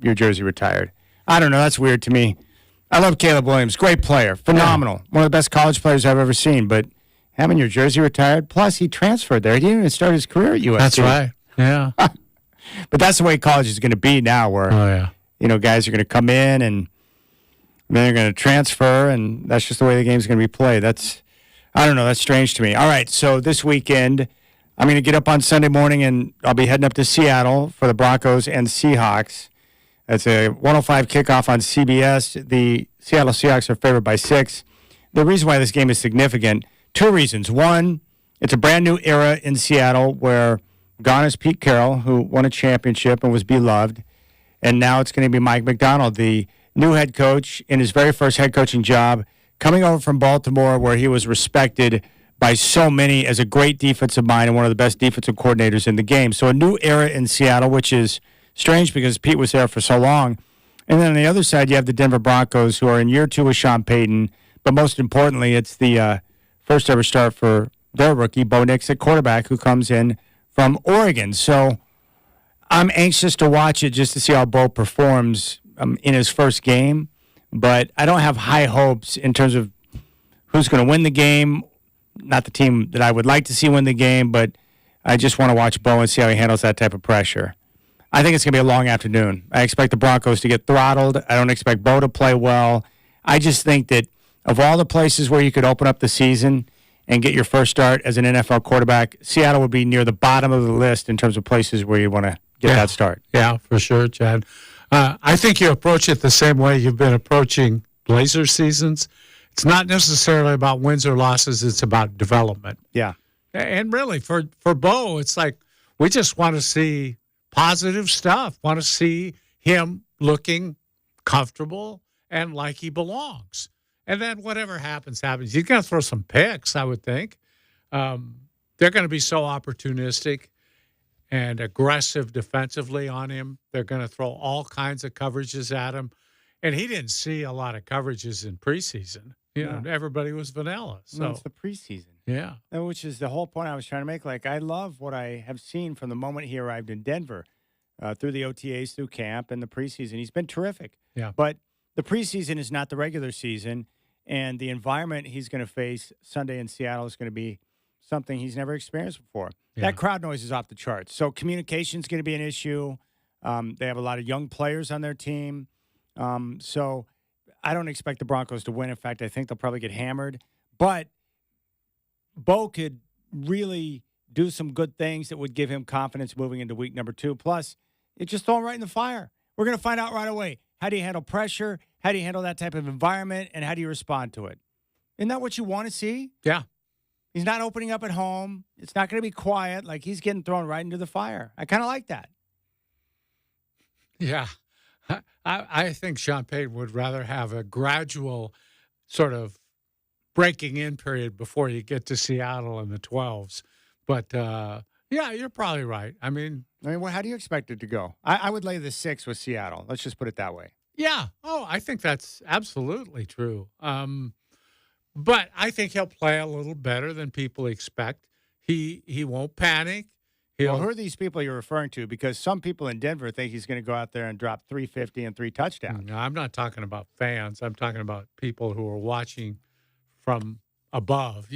your jersey retired. I don't know. That's weird to me. I love Caleb Williams. Great player. Phenomenal. Yeah. One of the best college players I've ever seen. But having your jersey retired, plus he transferred there. He didn't even start his career at USC. That's right. Yeah. But that's the way college is going to be now where, guys are going to come in and then they're going to transfer, and that's just the way the game's going to be played. I don't know. That's strange to me. All right, so this weekend, I'm going to get up on Sunday morning, and I'll be heading up to Seattle for the Broncos and Seahawks. It's a 1:05 kickoff on CBS. The Seattle Seahawks are favored by 6. The reason why this game is significant, 2 reasons. One, it's a brand-new era in Seattle where gone is Pete Carroll, who won a championship and was beloved, and now it's going to be Mike Macdonald, the new head coach in his very first head coaching job, coming over from Baltimore where he was respected by so many as a great defensive mind and one of the best defensive coordinators in the game. So a new era in Seattle, which is strange because Pete was there for so long. And then on the other side, you have the Denver Broncos, who are in year 2 with Sean Payton. But most importantly, it's the first ever start for their rookie, Bo Nix, at quarterback, who comes in from Oregon. So I'm anxious to watch it just to see how Bo performs in his first game. But I don't have high hopes in terms of who's going to win the game. Not the team that I would like to see win the game, but I just want to watch Bo and see how he handles that type of pressure. I think it's going to be a long afternoon. I expect the Broncos to get throttled. I don't expect Bo to play well. I just think that of all the places where you could open up the season and get your first start as an NFL quarterback, Seattle would be near the bottom of the list in terms of places where you want to get that start. Yeah, for sure, Chad. I think you approach it the same way you've been approaching Blazer seasons. It's not necessarily about wins or losses. It's about development. Yeah. And really, for Bo, it's like we just want to see positive stuff, want to see him looking comfortable and like he belongs. And then whatever happens. He's going to throw some picks, I would think. They're going to be so opportunistic and aggressive defensively on him. They're going to throw all kinds of coverages at him. And he didn't see a lot of coverages in preseason. Everybody was vanilla. So it's the preseason. Yeah. Which is the whole point I was trying to make. Like, I love what I have seen from the moment he arrived in Denver through the OTAs, through camp, and the preseason. He's been terrific. Yeah. But the preseason is not the regular season, and the environment he's going to face Sunday in Seattle is going to be something he's never experienced before. Yeah. That crowd noise is off the charts. So communication is going to be an issue. They have a lot of young players on their team. So I don't expect the Broncos to win. In fact, I think they'll probably get hammered. But Bo could really do some good things that would give him confidence moving into week number 2. Plus, it's just thrown right in the fire. We're going to find out right away. How do you handle pressure? How do you handle that type of environment? And how do you respond to it? Isn't that what you want to see? Yeah. He's not opening up at home. It's not going to be quiet. Like, he's getting thrown right into the fire. I kind of like that. Yeah. I think Sean Payton would rather have a gradual sort of breaking in period before you get to Seattle in the 12s. But, yeah, you're probably right. I mean, how do you expect it to go? I would lay the 6 with Seattle. Let's just put it that way. Yeah. Oh, I think that's absolutely true. But I think he'll play a little better than people expect. He won't panic. Well, who are these people you're referring to? Because some people in Denver think he's going to go out there and drop 350 and 3 touchdowns. No, I'm not talking about fans. I'm talking about people who are watching from above,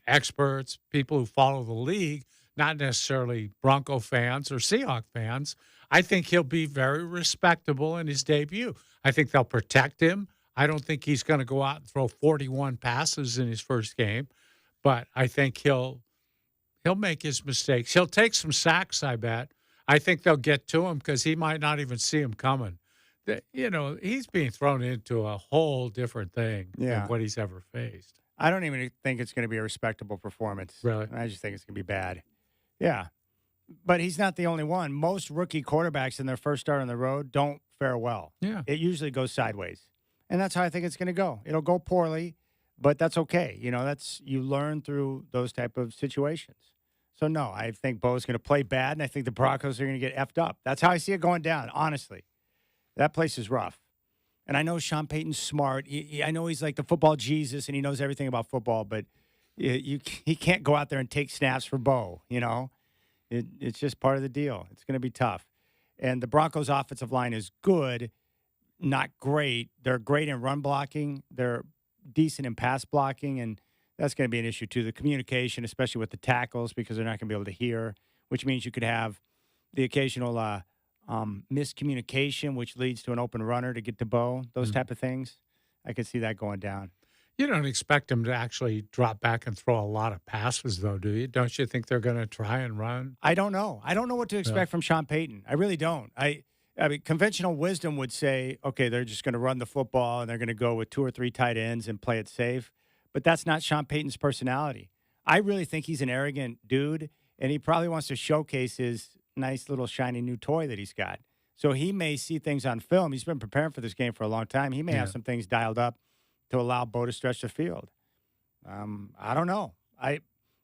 experts, people who follow the league, not necessarily Bronco fans or Seahawk fans. I think he'll be very respectable in his debut. I think they'll protect him. I don't think he's going to go out and throw 41 passes in his first game, but I think he'll make his mistakes. He'll take some sacks, I bet. I think they'll get to him because he might not even see him coming. He's being thrown into a whole different thing than what he's ever faced. I don't even think it's going to be a respectable performance. Really? I just think it's going to be bad. Yeah. But he's not the only one. Most rookie quarterbacks in their first start on the road don't fare well. Yeah. It usually goes sideways. And that's how I think it's going to go. It'll go poorly, but that's okay. You learn through those type of situations. So, no, I think Bo's going to play bad, and I think the Broncos are going to get effed up. That's how I see it going down, honestly. That place is rough. And I know Sean Payton's smart. I know he's like the football Jesus, and he knows everything about football, but he can't go out there and take snaps for Bo, It's just part of the deal. It's going to be tough. And the Broncos' offensive line is good, not great. They're great in run blocking. They're decent in pass blocking, and that's going to be an issue too. The communication, especially with the tackles, because they're not going to be able to hear, which means you could have the occasional miscommunication, which leads to an open runner to get to Bo, those type of things. I could see that going down. You don't expect them to actually drop back and throw a lot of passes, though, do you? Don't you think they're going to try and run? I don't know. I don't know what to expect from Sean Payton. I really don't. I mean, conventional wisdom would say, okay, they're just going to run the football and they're going to go with 2 or 3 tight ends and play it safe. But that's not Sean Payton's personality. I really think he's an arrogant dude, and he probably wants to showcase his nice little shiny new toy that he's got. So he may see things on film. He's been preparing for this game for a long time. He may have some things dialed up to allow Bo to stretch the field. I don't know.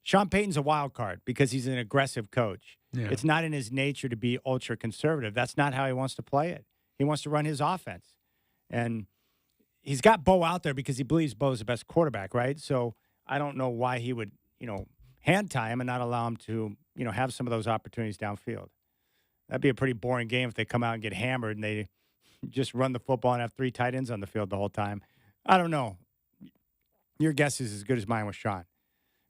Sean Payton's a wild card because he's an aggressive coach. Yeah. It's not in his nature to be ultra conservative. That's not how he wants to play it. He wants to run his offense. And he's got Bo out there because he believes Bo's the best quarterback, right? So I don't know why he would, hand tie him and not allow him to, have some of those opportunities downfield. That'd be a pretty boring game if they come out and get hammered and they just run the football and have 3 tight ends on the field the whole time. I don't know. Your guess is as good as mine with Sean.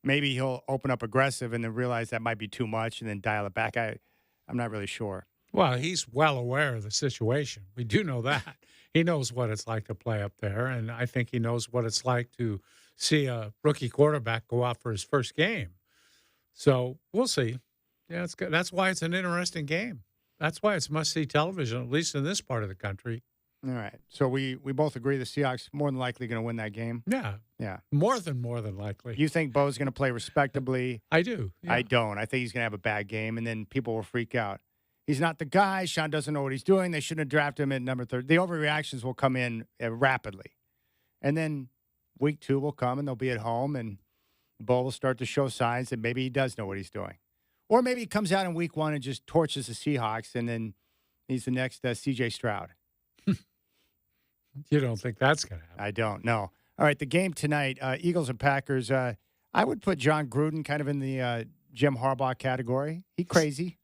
Maybe he'll open up aggressive and then realize that might be too much and then dial it back. I'm not really sure. Well, he's well aware of the situation. We do know that. He knows what it's like to play up there, and I think he knows what it's like to see a rookie quarterback go out for his first game. So we'll see. Yeah, it's good. That's why it's an interesting game. That's why it's must-see television, at least in this part of the country. All right. So we both agree the Seahawks more than likely going to win that game? Yeah. Yeah. More than likely. You think Bo's going to play respectably? I do. Yeah. I don't. I think he's going to have a bad game, and then people will freak out. He's not the guy. Sean doesn't know what he's doing. They shouldn't have drafted him at number 3. The overreactions will come in rapidly. And then week 2 will come, and they'll be at home, and Bo will start to show signs that maybe he does know what he's doing. Or maybe he comes out in week 1 and just torches the Seahawks, and then he's the next C.J. Stroud. You don't think that's going to happen? I don't, no. All right, the game tonight, Eagles and Packers. I would put John Gruden kind of in the Jim Harbaugh category. He's crazy.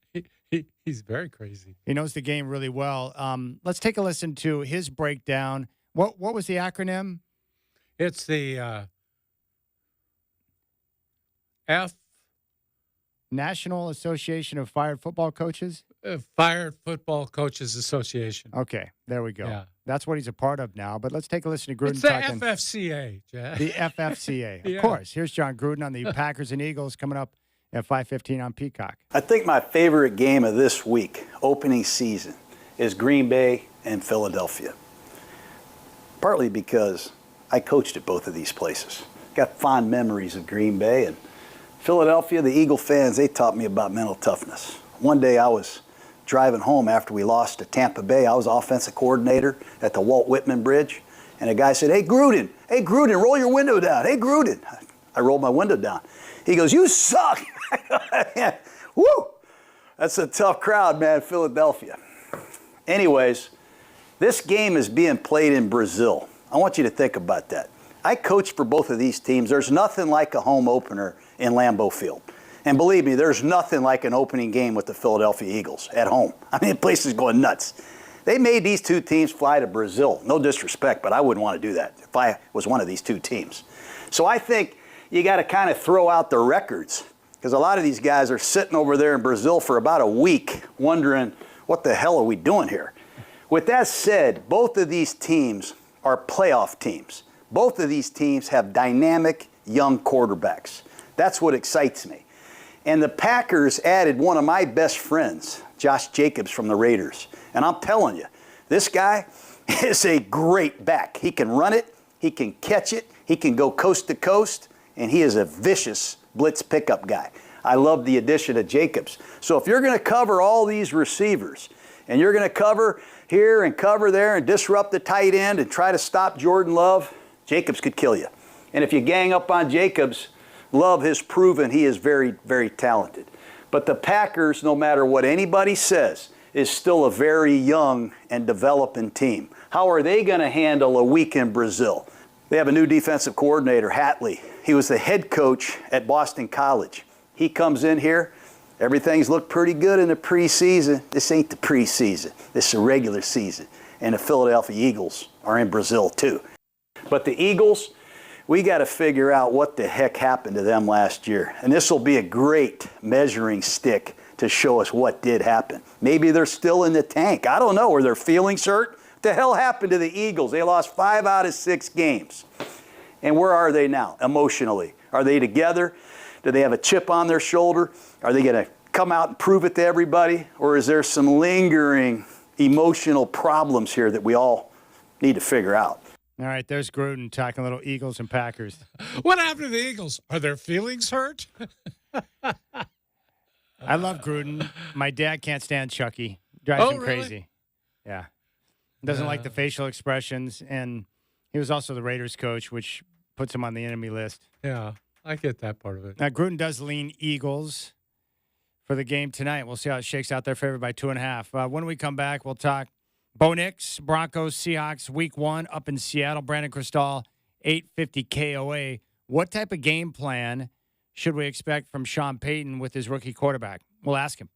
He's very crazy. He knows the game really well. Let's take a listen to his breakdown. What was the acronym? It's the National Association of Fired Football Coaches? Fired Football Coaches Association. Okay, there we go. Yeah. That's what he's a part of now. But let's take a listen to Gruden. It's the FFCA, Jeff. The FFCA, of Yeah. course. Here's John Gruden on the Packers and Eagles coming up at 5:15 on Peacock. I think my favorite game of this week, opening season, is Green Bay and Philadelphia. Partly because I coached at both of these places. Got fond memories of Green Bay and Philadelphia. The Eagle fans, they taught me about mental toughness. One day I was driving home after we lost to Tampa Bay. I was offensive coordinator at the Walt Whitman Bridge, and a guy said, hey, Gruden, roll your window down. Hey, Gruden. I rolled my window down. He goes, you suck. Woo! That's a tough crowd, man, Philadelphia. Anyways, this game is being played in Brazil. I want you to think about that. I coached for both of these teams. There's nothing like a home opener in Lambeau Field. And believe me, there's nothing like an opening game with the Philadelphia Eagles at home. I mean, the place is going nuts. They made these 2 teams fly to Brazil. No disrespect, but I wouldn't want to do that if I was one of these 2 teams. So I think you got to kind of throw out the records, because a lot of these guys are sitting over there in Brazil for about a week wondering, what the hell are we doing here? With that said, both of these teams are playoff teams. Both of these teams have dynamic young quarterbacks. That's what excites me. And the Packers added one of my best friends, Josh Jacobs from the Raiders. And I'm telling you, this guy is a great back. He can run it, he can catch it, he can go coast to coast, and he is a vicious blitz pickup guy. I love the addition of Jacobs. So if you're going to cover all these receivers, and you're going to cover here and cover there and disrupt the tight end and try to stop Jordan Love, Jacobs could kill you. And if you gang up on Jacobs, Love has proven he is very, very talented. But the Packers, no matter what anybody says, is still a very young and developing team. How are they going to handle a week in Brazil? They have a new defensive coordinator, Hatley. He was the head coach at Boston College. He comes in here, Everything's looked pretty good in the preseason. This ain't the preseason. This is a regular season. And the Philadelphia Eagles are in Brazil too. But the Eagles, we got to figure out what the heck happened to them last year. And this will be a great measuring stick to show us what did happen. Maybe they're still in the tank. I don't know. Are their feelings hurt? What the hell happened to the Eagles? They lost 5 out of 6 games. And where are they now emotionally? Are they together? Do they have a chip on their shoulder? Are they going to come out and prove it to everybody? Or is there some lingering emotional problems here that we all need to figure out? All right, there's Gruden talking a little Eagles and Packers. What happened to the Eagles? Are their feelings hurt? I love Gruden. My dad can't stand Chucky. Drives him really? crazy. Yeah. Doesn't like the facial expressions. And he was also the Raiders coach, which puts him on the enemy list. Yeah, I get that part of it. Now, Gruden does lean Eagles for the game tonight. We'll see how it shakes out. They're favored by 2.5. When we come back, we'll talk Bo Nix, Broncos, Seahawks, week 1 up in Seattle. Brandon Krisztal, 850 KOA. What type of game plan should we expect from Sean Payton with his rookie quarterback? We'll ask him.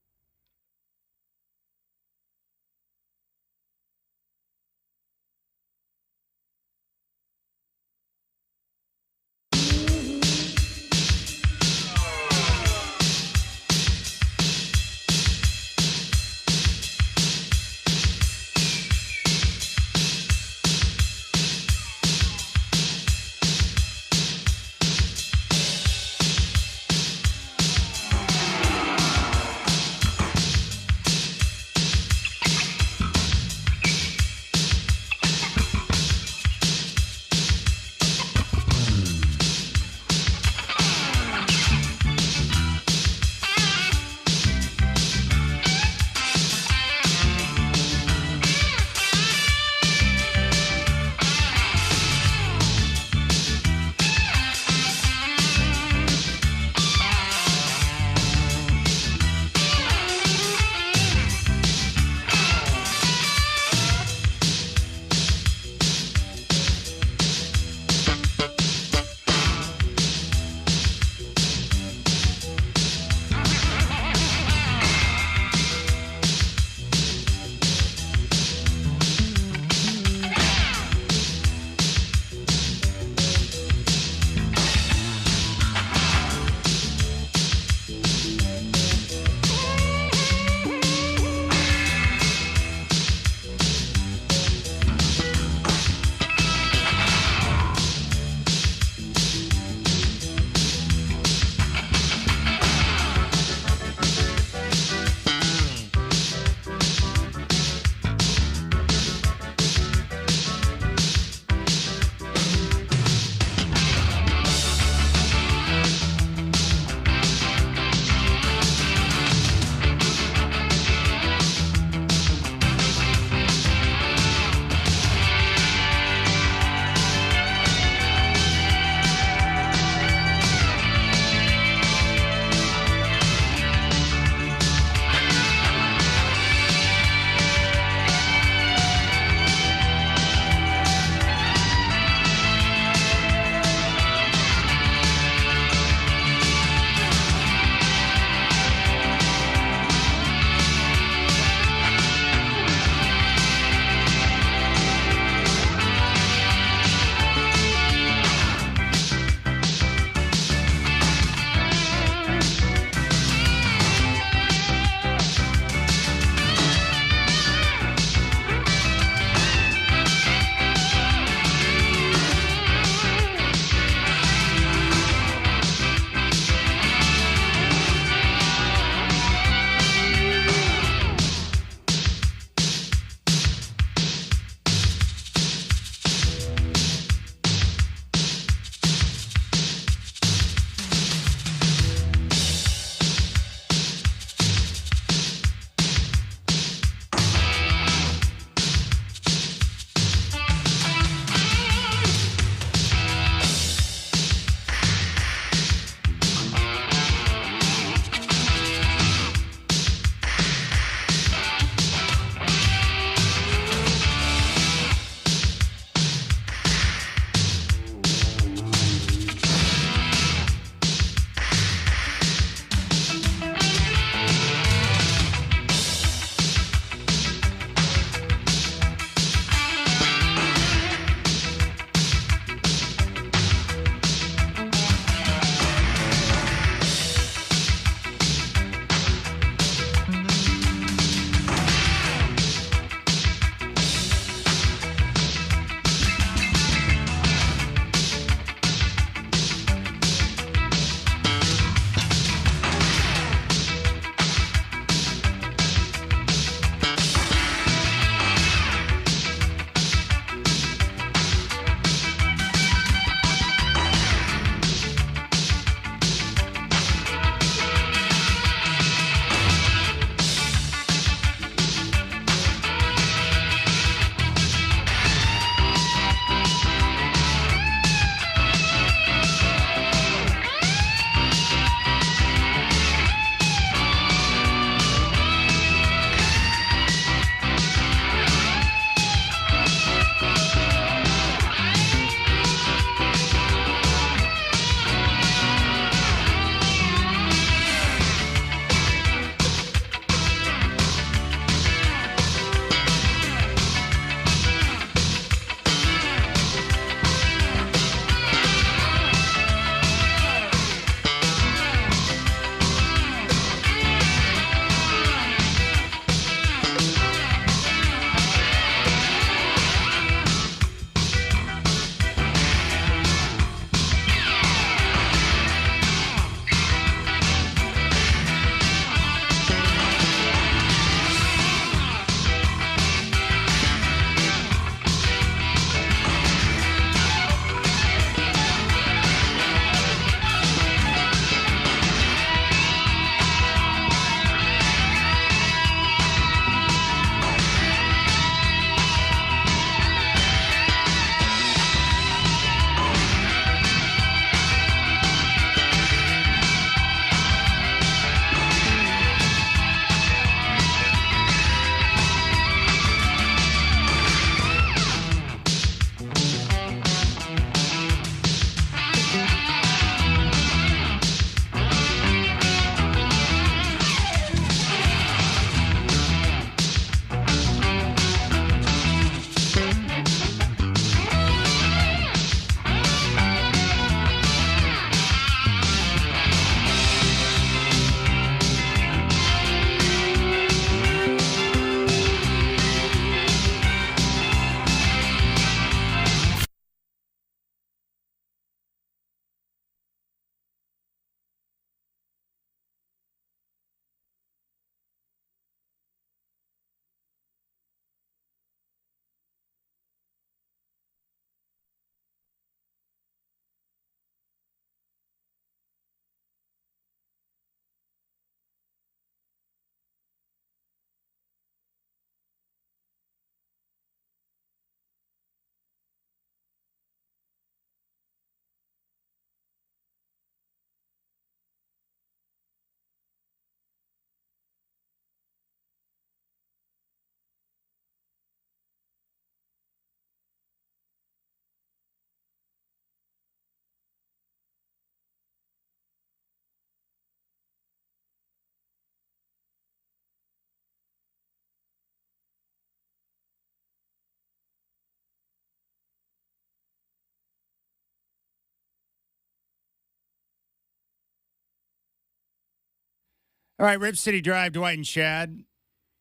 All right, Rip City Drive, Dwight and Chad.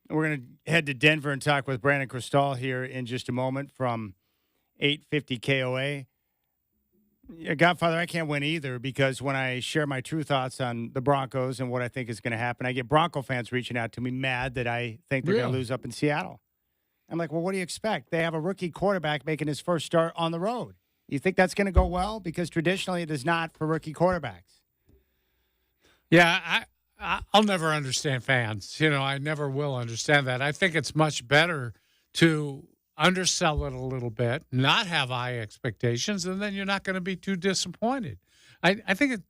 We're going to head to Denver and talk with Brandon Krisztal here in just a moment from 850 KOA. Yeah, Godfather, I can't win either because when I share my true thoughts on the Broncos and what I think is going to happen, I get Bronco fans reaching out to me mad that I think they're going to lose up in Seattle. I'm like, well, what do you expect? They have a rookie quarterback making his first start on the road. You think that's going to go well? Because traditionally it is not for rookie quarterbacks. Yeah, I'll never understand fans. I never will understand that. I think it's much better to undersell it a little bit, not have high expectations, and then you're not going to be too disappointed. I think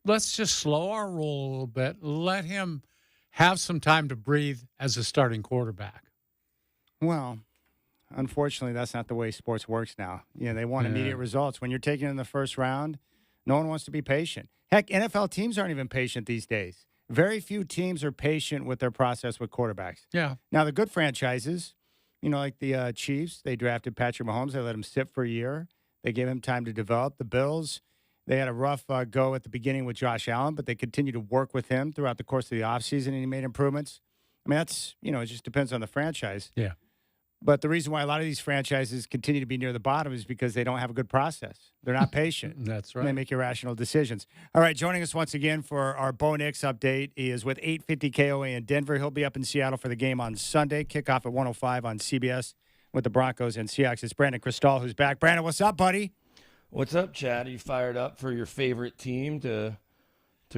let's just slow our roll a little bit. Let him have some time to breathe as a starting quarterback. Well, unfortunately, that's not the way sports works now. They want immediate results. When you're taken in the first round, no one wants to be patient. Heck, NFL teams aren't even patient these days. Very few teams are patient with their process with quarterbacks. Yeah. Now, the good franchises, like the Chiefs, they drafted Patrick Mahomes. They let him sit for a year. They gave him time to develop. The Bills, they had a rough go at the beginning with Josh Allen, but they continued to work with him throughout the course of the offseason, and he made improvements. I mean, that's, it just depends on the franchise. Yeah. But the reason why a lot of these franchises continue to be near the bottom is because they don't have a good process. They're not patient. That's right. They make irrational decisions. All right, joining us once again for our Bo Nix update is with 850 KOA in Denver. He'll be up in Seattle for the game on Sunday. Kickoff at 1:05 on CBS with the Broncos and Seahawks. It's Brandon Krisztal who's back. Brandon, what's up, buddy? What's up, Chad? Are you fired up for your favorite team to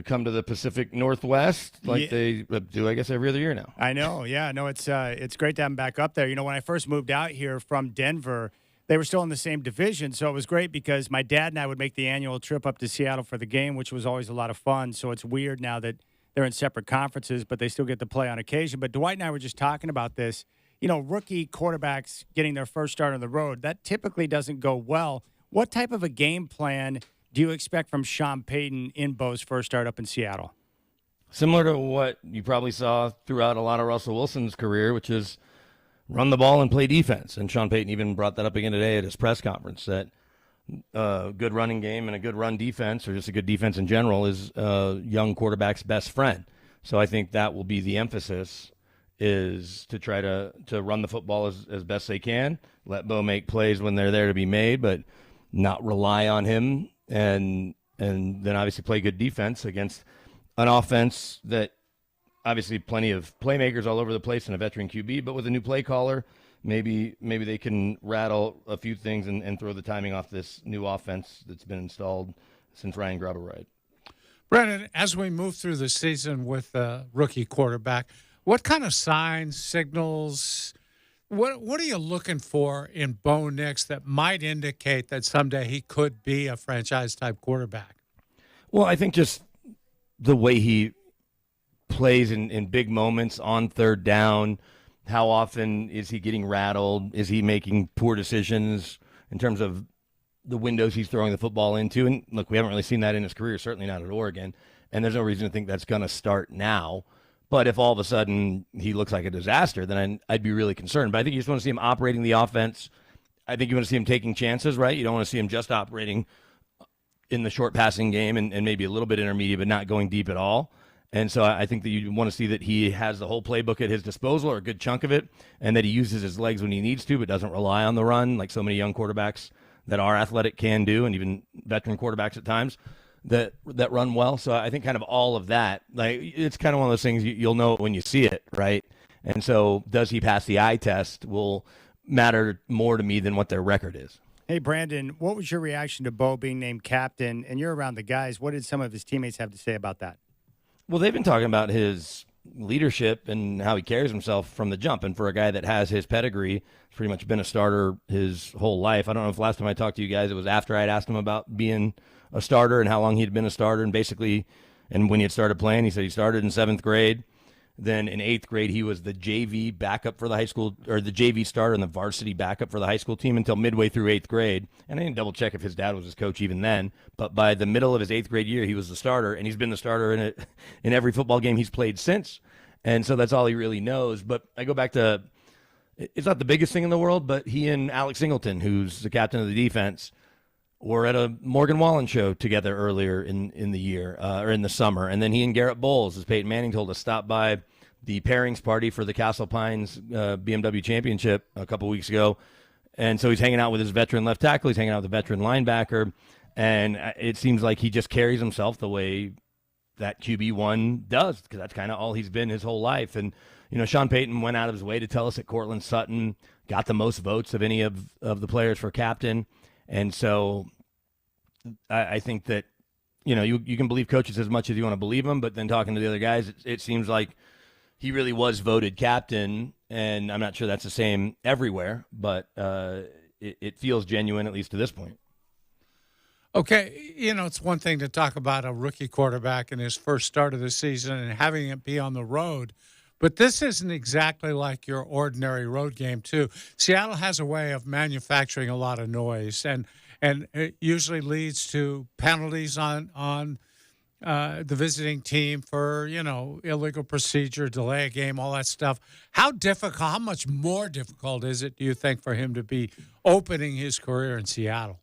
come to the Pacific Northwest like they do, I guess, every other year now? I know. Yeah, no, it's great to have them back up there. When I first moved out here from Denver, they were still in the same division, so it was great because my dad and I would make the annual trip up to Seattle for the game, which was always a lot of fun. So it's weird now that they're in separate conferences, but they still get to play on occasion. But Dwight and I were just talking about this. Rookie quarterbacks getting their first start on the road, that typically doesn't go well. What type of a game plan do you expect from Sean Payton in Bo's first start up in Seattle? Similar to what you probably saw throughout a lot of Russell Wilson's career, which is run the ball and play defense. And Sean Payton even brought that up again today at his press conference, that a good running game and a good run defense, or just a good defense in general, is a young quarterback's best friend. So I think that will be the emphasis, is to try to run the football as best they can, let Bo make plays when they're there to be made, but not rely on him. And then obviously play good defense against an offense that obviously plenty of playmakers all over the place and a veteran QB, but with a new play caller, maybe they can rattle a few things and throw the timing off this new offense that's been installed since Ryan Grubb arrived. Brandon, as we move through the season with a rookie quarterback, what kind of signs, signals, what are you looking for in Bo Nix that might indicate that someday he could be a franchise-type quarterback? Well, I think just the way he plays in big moments on third down, how often is he getting rattled? Is he making poor decisions in terms of the windows he's throwing the football into? And look, we haven't really seen that in his career, certainly not at Oregon, and there's no reason to think that's going to start now. But if all of a sudden he looks like a disaster, then I'd be really concerned. But I think you just want to see him operating the offense. I think you want to see him taking chances, right? You don't want to see him just operating in the short passing game and maybe a little bit intermediate, but not going deep at all. And so I think that you want to see that he has the whole playbook at his disposal, or a good chunk of it, and that he uses his legs when he needs to, but doesn't rely on the run like so many young quarterbacks that are athletic can do, and even veteran quarterbacks at times that run well. So I think kind of all of that, like, it's kind of one of those things you'll know when you see it, right? And so does he pass the eye test will matter more to me than what their record is. Hey, Brandon, what was your reaction to Bo being named captain? And you're around the guys. What did some of his teammates have to say about that? Well, they've been talking about his leadership and how he carries himself from the jump. And for a guy that has his pedigree, he's pretty much been a starter his whole life. I don't know if last time I talked to you guys, it was after I'd asked him about being a starter and how long he'd been a starter. And basically, and when he had started playing, he said he started in 7th grade. Then in 8th grade, he was the JV backup for the high school, or the JV starter and the varsity backup for the high school team until midway through 8th grade. And I didn't double check if his dad was his coach even then. But by the middle of his 8th grade year, he was the starter, and he's been the starter in every football game he's played since. And so that's all he really knows. But I go back to, it's not the biggest thing in the world, but he and Alex Singleton, who's the captain of the defense, were at a Morgan Wallen show together earlier in the year or in the summer. And then he and Garrett Bowles, as Peyton Manning told us, stopped by the pairings party for the Castle Pines BMW Championship a couple weeks ago. And so he's hanging out with his veteran left tackle. He's hanging out with the veteran linebacker. And it seems like he just carries himself the way that QB1 does, because that's kind of all he's been his whole life. And, Sean Payton went out of his way to tell us that Cortland Sutton got the most votes of any of the players for captain. And so I think that, you can believe coaches as much as you want to believe them, but then talking to the other guys, it seems like he really was voted captain, and I'm not sure that's the same everywhere, but it feels genuine, at least to this point. Okay, it's one thing to talk about a rookie quarterback in his first start of the season and having it be on the road, but this isn't exactly like your ordinary road game, too. Seattle has a way of manufacturing a lot of noise, and it usually leads to penalties on the visiting team for, illegal procedure, delay a game, all that stuff. How much more difficult is it, do you think, for him to be opening his career in Seattle?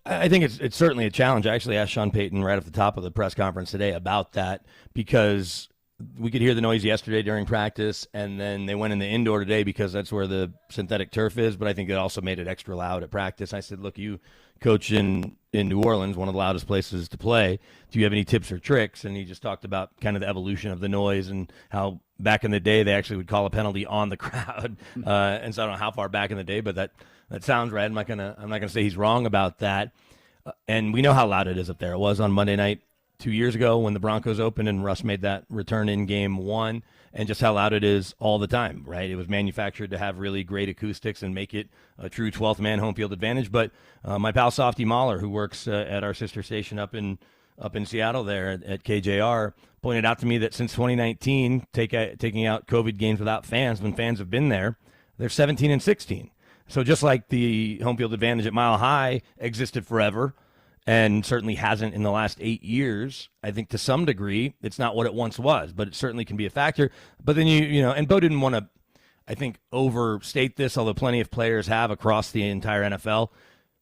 I think it's certainly a challenge. I actually asked Sean Payton right at the top of the press conference today about that, because we could hear the noise yesterday during practice, and then they went in the indoor today because that's where the synthetic turf is, but I think it also made it extra loud at practice. I said, look, you coach in New Orleans, one of the loudest places to play. Do you have any tips or tricks? And he just talked about kind of the evolution of the noise and how back in the day they actually would call a penalty on the crowd. And so I don't know how far back in the day, but that sounds right. I'm not gonna say he's wrong about that. And we know how loud it is up there. It was on Monday night 2 years ago when the Broncos opened and Russ made that return in game 1, and just how loud it is all the time, right? It was manufactured to have really great acoustics and make it a true 12th man home field advantage. But my pal Softy Mahler, who works at our sister station up in Seattle there at KJR, pointed out to me that since 2019, taking out COVID games without fans, when fans have been there, they're 17-16. So just like the home field advantage at Mile High existed forever, and certainly hasn't in the last 8 years, I think to some degree it's not what it once was, but it certainly can be a factor. But then and Bo didn't want to, I think, overstate this, although plenty of players have across the entire NFL.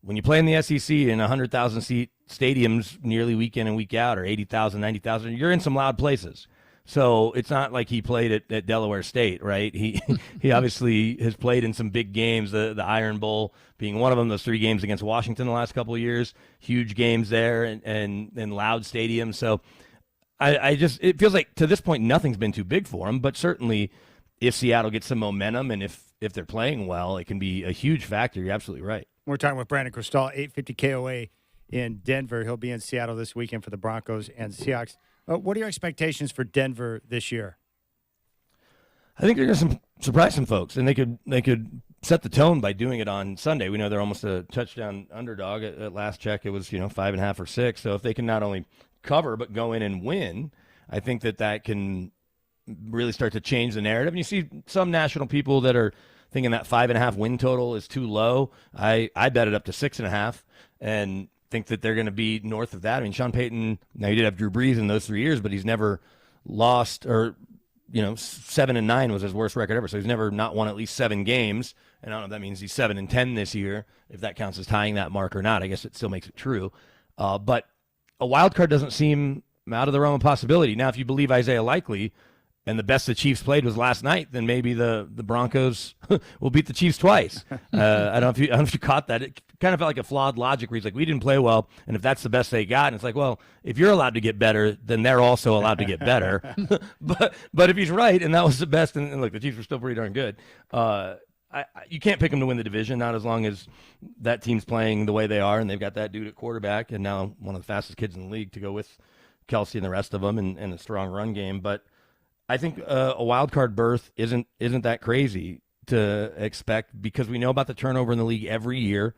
When you play in the SEC in 100,000 seat stadiums nearly week in and week out, or 80,000, 90,000, you're in some loud places. So it's not like he played at Delaware State, right? He obviously has played in some big games, the Iron Bowl being one of them, those 3 games against Washington the last couple of years, huge games there and loud stadiums. So it feels like to this point nothing's been too big for him, but certainly if Seattle gets some momentum and if they're playing well, it can be a huge factor. You're absolutely right. We're talking with Brandon Krisztal, 850 KOA in Denver. He'll be in Seattle this weekend for the Broncos and Seahawks. What are your expectations for Denver this year? I think they're going to surprise some folks, and they could set the tone by doing it on Sunday. We know they're almost a touchdown underdog. At last check, it was 5.5 or 6. So if they can not only cover but go in and win, I think that can really start to change the narrative. And you see some national people that are thinking that 5.5 win total is too low. I bet it up to 6.5, and think that they're going to be north of that. I mean, Sean Payton, now he did have Drew Brees in those 3 years, but he's never lost, or 7-9 was his worst record ever. So he's never not won at least 7 games. And I don't know if that means he's 7-10 this year, if that counts as tying that mark or not. I guess it still makes it true. But a wild card doesn't seem out of the realm of possibility. Now, if you believe Isaiah Likely, and the best the Chiefs played was last night, then maybe the Broncos will beat the Chiefs twice. I don't know if you caught that. It kind of felt like a flawed logic where he's like, we didn't play well, and if that's the best they got, and it's like, well, if you're allowed to get better, then they're also allowed to get better. but if he's right, and that was the best, and look, the Chiefs were still pretty darn good. You can't pick them to win the division, not as long as that team's playing the way they are, and they've got that dude at quarterback, and now one of the fastest kids in the league to go with Kelsey and the rest of them, and a strong run game. But I think a wild card berth isn't that crazy to expect, because we know about the turnover in the league every year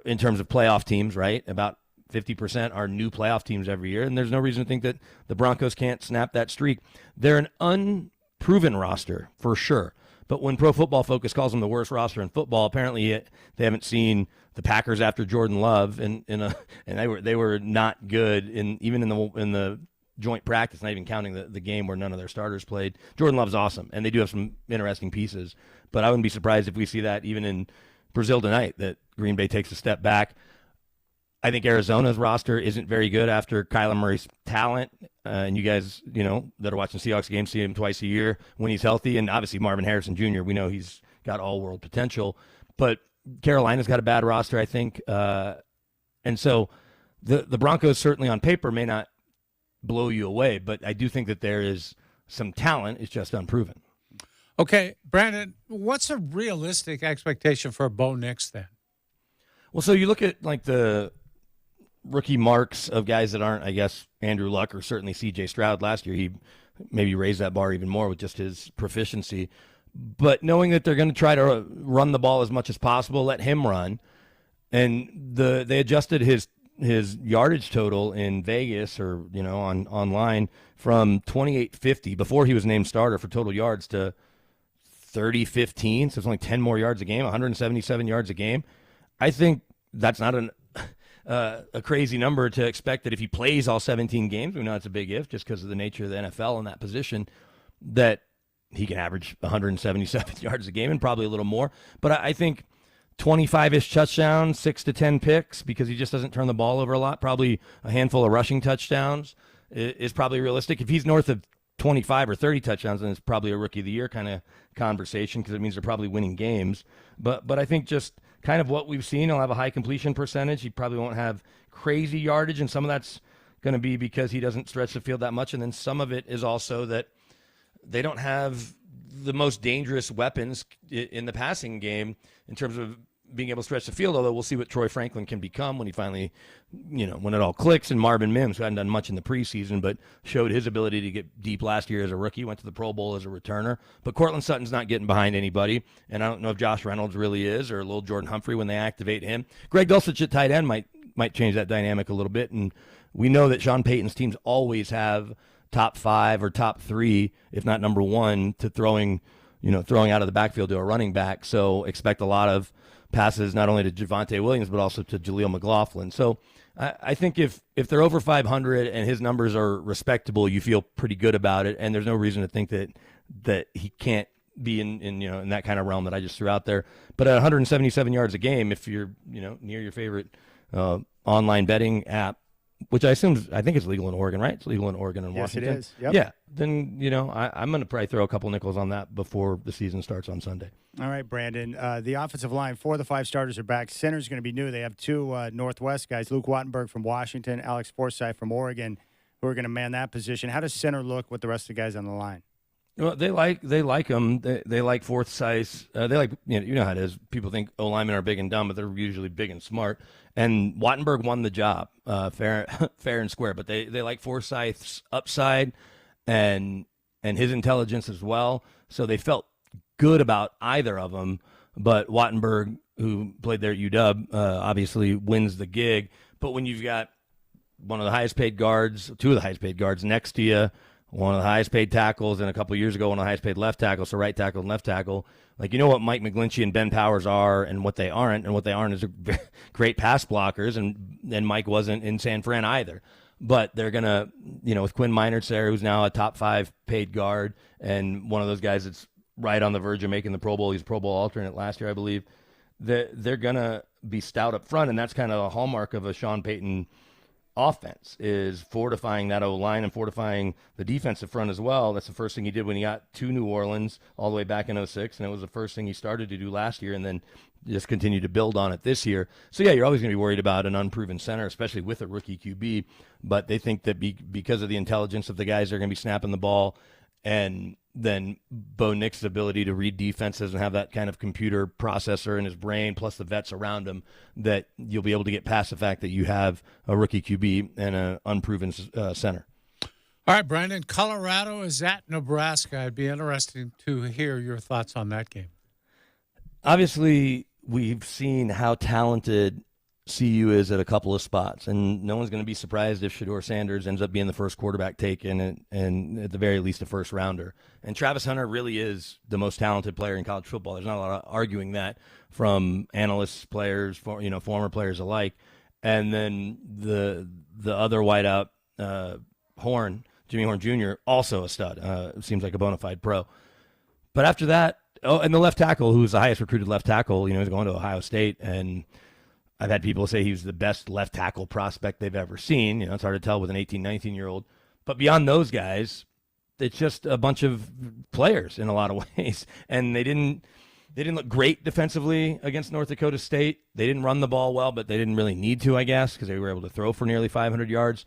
in terms of playoff teams, right? About 50% are new playoff teams every year, and there's no reason to think that the Broncos can't snap that streak. They're an unproven roster for sure, but when Pro Football Focus calls them the worst roster in football, apparently they haven't seen the Packers after Jordan Love, and they were not good even in the joint practice, not even counting the game where none of their starters played. Jordan Love's awesome, and they do have some interesting pieces, but I wouldn't be surprised if we see that even in Brazil tonight, that Green Bay takes a step back. I think Arizona's roster isn't very good after Kyler Murray's talent. And you guys, that are watching Seahawks games see him twice a year when he's healthy. And obviously Marvin Harrison Jr., we know he's got all-world potential. But Carolina's got a bad roster, I think. And so the Broncos certainly on paper may not blow you away, but I do think that there is some talent. It's just unproven. Okay, Brandon, what's a realistic expectation for Bo Nix then? Well, so you look at like the rookie marks of guys that aren't, I guess, Andrew Luck or certainly C.J. Stroud last year. He maybe raised that bar even more with just his proficiency. But knowing that they're going to try to run the ball as much as possible, let him run, and they adjusted his yardage total in Vegas or online from 2850 before he was named starter for total yards to 3015. So it's only 10 more yards a game, 177 yards a game. I think that's not a crazy number to expect that if he plays all 17 games, we know it's a big if just because of the nature of the NFL in that position, that he can average 177 yards a game and probably a little more. But I think 25-ish touchdowns, 6 to 10 picks, because he just doesn't turn the ball over a lot, probably a handful of rushing touchdowns is probably realistic. If he's north of 25 or 30 touchdowns, then it's probably a rookie of the year kind of conversation because it means they're probably winning games. But I think just kind of what we've seen, he'll have a high completion percentage. He probably won't have crazy yardage, and some of that's going to be because he doesn't stretch the field that much. And then some of it is also that they don't have the most dangerous weapons in the passing game in terms of being able to stretch the field, although we'll see what Troy Franklin can become when he finally, when it all clicks. And Marvin Mims, who hadn't done much in the preseason, but showed his ability to get deep last year as a rookie, went to the Pro Bowl as a returner. But Cortland Sutton's not getting behind anybody, and I don't know if Josh Reynolds really is, or little Jordan Humphrey when they activate him. Greg Dulcich at tight end might change that dynamic a little bit, and we know that Sean Payton's teams always have top 5 or top 3, if not number 1, to throwing out of the backfield to a running back. So expect a lot of passes not only to Javonte Williams but also to Jaleel McLaughlin. So I think if they're over 500 and his numbers are respectable, you feel pretty good about it, and there's no reason to think that he can't be in that kind of realm that I just threw out there. But at 177 yards a game, if you're near your favorite online betting app, which I think it's legal in Oregon, right? It's legal in Oregon and Washington. Yes, it is. Yep. Yeah. Then, I'm going to probably throw a couple nickels on that before the season starts on Sunday. All right, Brandon. The offensive line, 4 of the 5 starters are back. Center's going to be new. They have 2 Northwest guys, Luke Wattenberg from Washington, Alex Forsythe from Oregon, who are going to man that position. How does center look with the rest of the guys on the line? Well, they like him. They like Forsythe. They like you know how it is. People think linemen are big and dumb, but they're usually big and smart. And Wattenberg won the job, fair and square. But they like Forsythe's upside and his intelligence as well. So they felt good about either of them. But Wattenberg, who played there at UW, obviously wins the gig. But when you've got one of the highest paid guards, 2 of the highest paid guards next to you, one of the highest paid tackles, and a couple of years ago, one of the highest paid left tackles, so right tackle and left tackle. Like, what Mike McGlinchey and Ben Powers are and what they aren't, and what they aren't is great pass blockers, and Mike wasn't in San Fran either. But they're going to, with Quinn Meinertz there, who's now a top 5 paid guard, and one of those guys that's right on the verge of making the Pro Bowl. He's a Pro Bowl alternate last year, I believe. They're going to be stout up front, and that's kind of a hallmark of a Sean Payton offense, is fortifying that O-line and fortifying the defensive front as well. That's the first thing he did when he got to New Orleans all the way back in 2006, and it was the first thing he started to do last year, and then just continued to build on it this year. So, yeah, you're always going to be worried about an unproven center, especially with a rookie QB, but they think that because of the intelligence of the guys that are going to be snapping the ball, and then Bo Nix's ability to read defenses and have that kind of computer processor in his brain, plus the vets around him, that you'll be able to get past the fact that you have a rookie QB and an unproven center. All right, Brandon, Colorado is at Nebraska. I'd be interested to hear your thoughts on that game. Obviously, we've seen how talented CU is at a couple of spots, and no one's going to be surprised if Shedeur Sanders ends up being the first quarterback taken, and at the very least a first rounder. And Travis Hunter really is the most talented player in college football. There's not a lot of arguing that from analysts, players, former players alike. And then the other wideout, Jimmy Horn Jr., also a stud. Seems like a bona fide pro. But after that, and the left tackle, who's the highest recruited left tackle, is going to Ohio State, and I've had people say he was the best left tackle prospect they've ever seen. You know, it's hard to tell with an 18, 19-year-old. But beyond those guys, it's just a bunch of players in a lot of ways. And they didn't look great defensively against North Dakota State. They didn't run the ball well, but they didn't really need to, I guess, because they were able to throw for nearly 500 yards.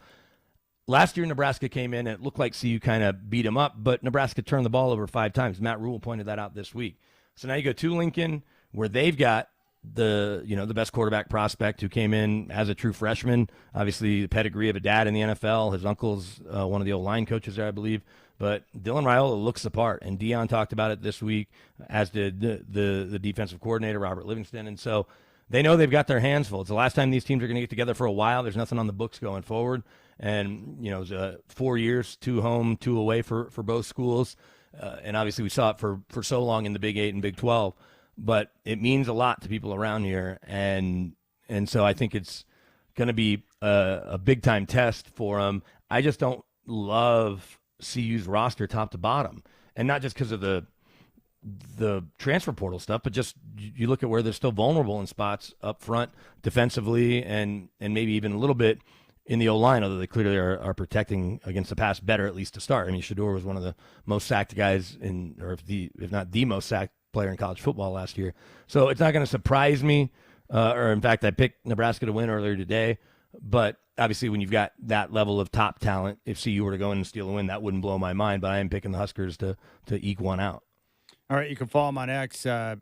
Last year, Nebraska came in, and it looked like CU kind of beat them up, but Nebraska turned the ball over 5 times. Matt Rule pointed that out this week. So now you go to Lincoln, where they've got the best quarterback prospect who came in as a true freshman. Obviously, the pedigree of a dad in the NFL. His uncle's one of the O-line coaches there, I believe. But Dylan Raiola looks the part, and Deion talked about it this week, as did the defensive coordinator, Robert Livingston. And so they know they've got their hands full. It's the last time these teams are going to get together for a while. There's nothing on the books going forward. And, you know, it was 4 years, 2 home, 2 away for both schools. And obviously we saw it for so long in the Big 8 and Big 12. But it means a lot to people around here. And so I think it's going to be a big-time test for them. I just don't love CU's roster top to bottom. And not just because of the transfer portal stuff, but just you look at where they're still vulnerable in spots up front defensively and maybe even a little bit in the O-line, although they clearly are protecting against the pass better, at least to start. I mean, Shedeur was one of the most sacked guys if not the most sacked player in college football last year. So it's not going to surprise me, or in fact, I picked Nebraska to win earlier today. But obviously, when you've got that level of top talent, if CU were to go in and steal a win, that wouldn't blow my mind. But I am picking the Huskers to eke one out. All right, you can follow him on X at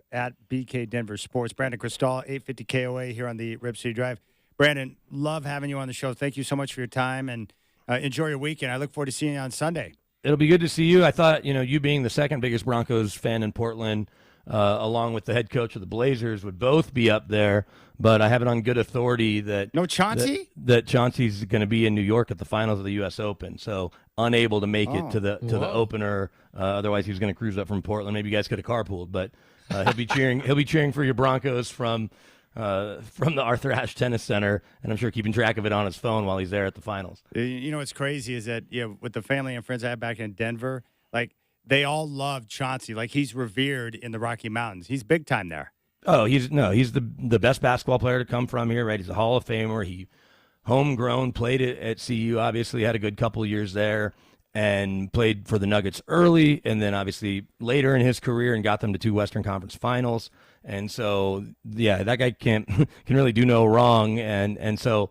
BK Denver Sports. Brandon Krisztal, 850 KOA here on the Rip City Drive. Brandon, love having you on the show. Thank you so much for your time, and enjoy your weekend. I look forward to seeing you on Sunday. It'll be good to see you. I thought, you being the second biggest Broncos fan in Portland, along with the head coach of the Blazers, would both be up there. But I have it on good authority that no Chauncey? That Chauncey's going to be in New York at the finals of the U.S. Open, so unable to make it to the opener. Otherwise, he was going to cruise up from Portland. Maybe you guys could have carpooled, but he'll be cheering. He'll be cheering for your Broncos from the Arthur Ashe Tennis Center, and I'm sure keeping track of it on his phone while he's there at the finals. You know what's crazy is that with the family and friends I have back in Denver, like they all love Chauncey. Like he's revered in the Rocky Mountains. He's big time there. Oh, he's the best basketball player to come from here, right? He's a Hall of Famer. He homegrown, played at CU, obviously had a good couple of years there, and played for the Nuggets early, and then obviously later in his career, and got them to 2 Western Conference Finals. And so, yeah, that guy can really do no wrong. And so,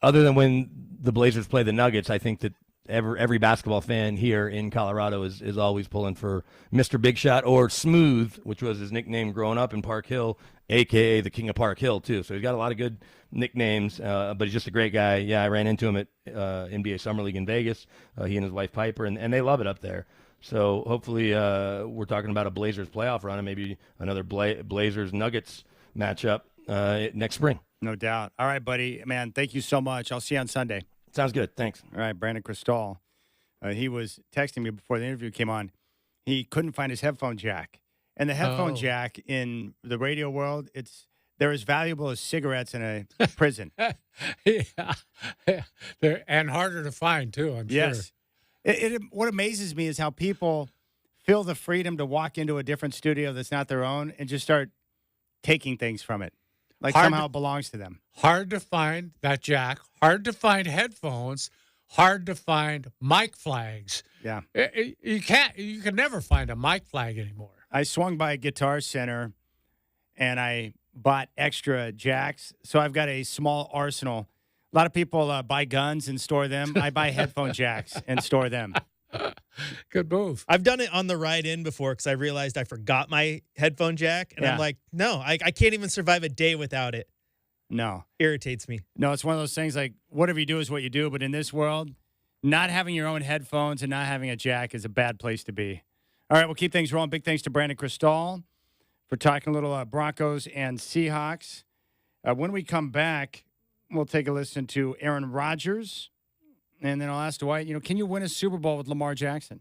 other than when the Blazers play the Nuggets, I think that every basketball fan here in Colorado is always pulling for Mr. Big Shot, or Smooth, which was his nickname growing up in Park Hill, a.k.a. the King of Park Hill, too. So he's got a lot of good nicknames, but he's just a great guy. Yeah, I ran into him at NBA Summer League in Vegas, he and his wife Piper, and they love it up there. So hopefully we're talking about a Blazers playoff run and maybe another Blazers-Nuggets matchup next spring. No doubt. All right, buddy. Man, thank you so much. I'll see you on Sunday. Sounds good. Thanks. All right, Brandon Krisztal. He was texting me before the interview came on. He couldn't find his headphone jack. And the headphone jack in the radio world, they're as valuable as cigarettes in a prison. Yeah. And harder to find, too, I'm sure. Yes. What amazes me is how people feel the freedom to walk into a different studio that's not their own and just start taking things from it. Like somehow it belongs to them. Hard to find that jack. Hard to find headphones. Hard to find mic flags. Yeah. You can never find a mic flag anymore. I swung by a Guitar Center and I bought extra jacks. So I've got a small arsenal. A lot of people buy guns and store them. I buy headphone jacks and store them. Good move. I've done it on the ride in before because I realized I forgot my headphone jack. And I'm like, no, I can't even survive a day without it. No. Irritates me. No, it's one of those things like whatever you do is what you do. But in this world, not having your own headphones and not having a jack is a bad place to be. All right, we'll keep things rolling. Big thanks to Brandon Krisztal for talking a little Broncos and Seahawks. When we come back, we'll take a listen to Aaron Rodgers. And then I'll ask Dwight, can you win a Super Bowl with Lamar Jackson?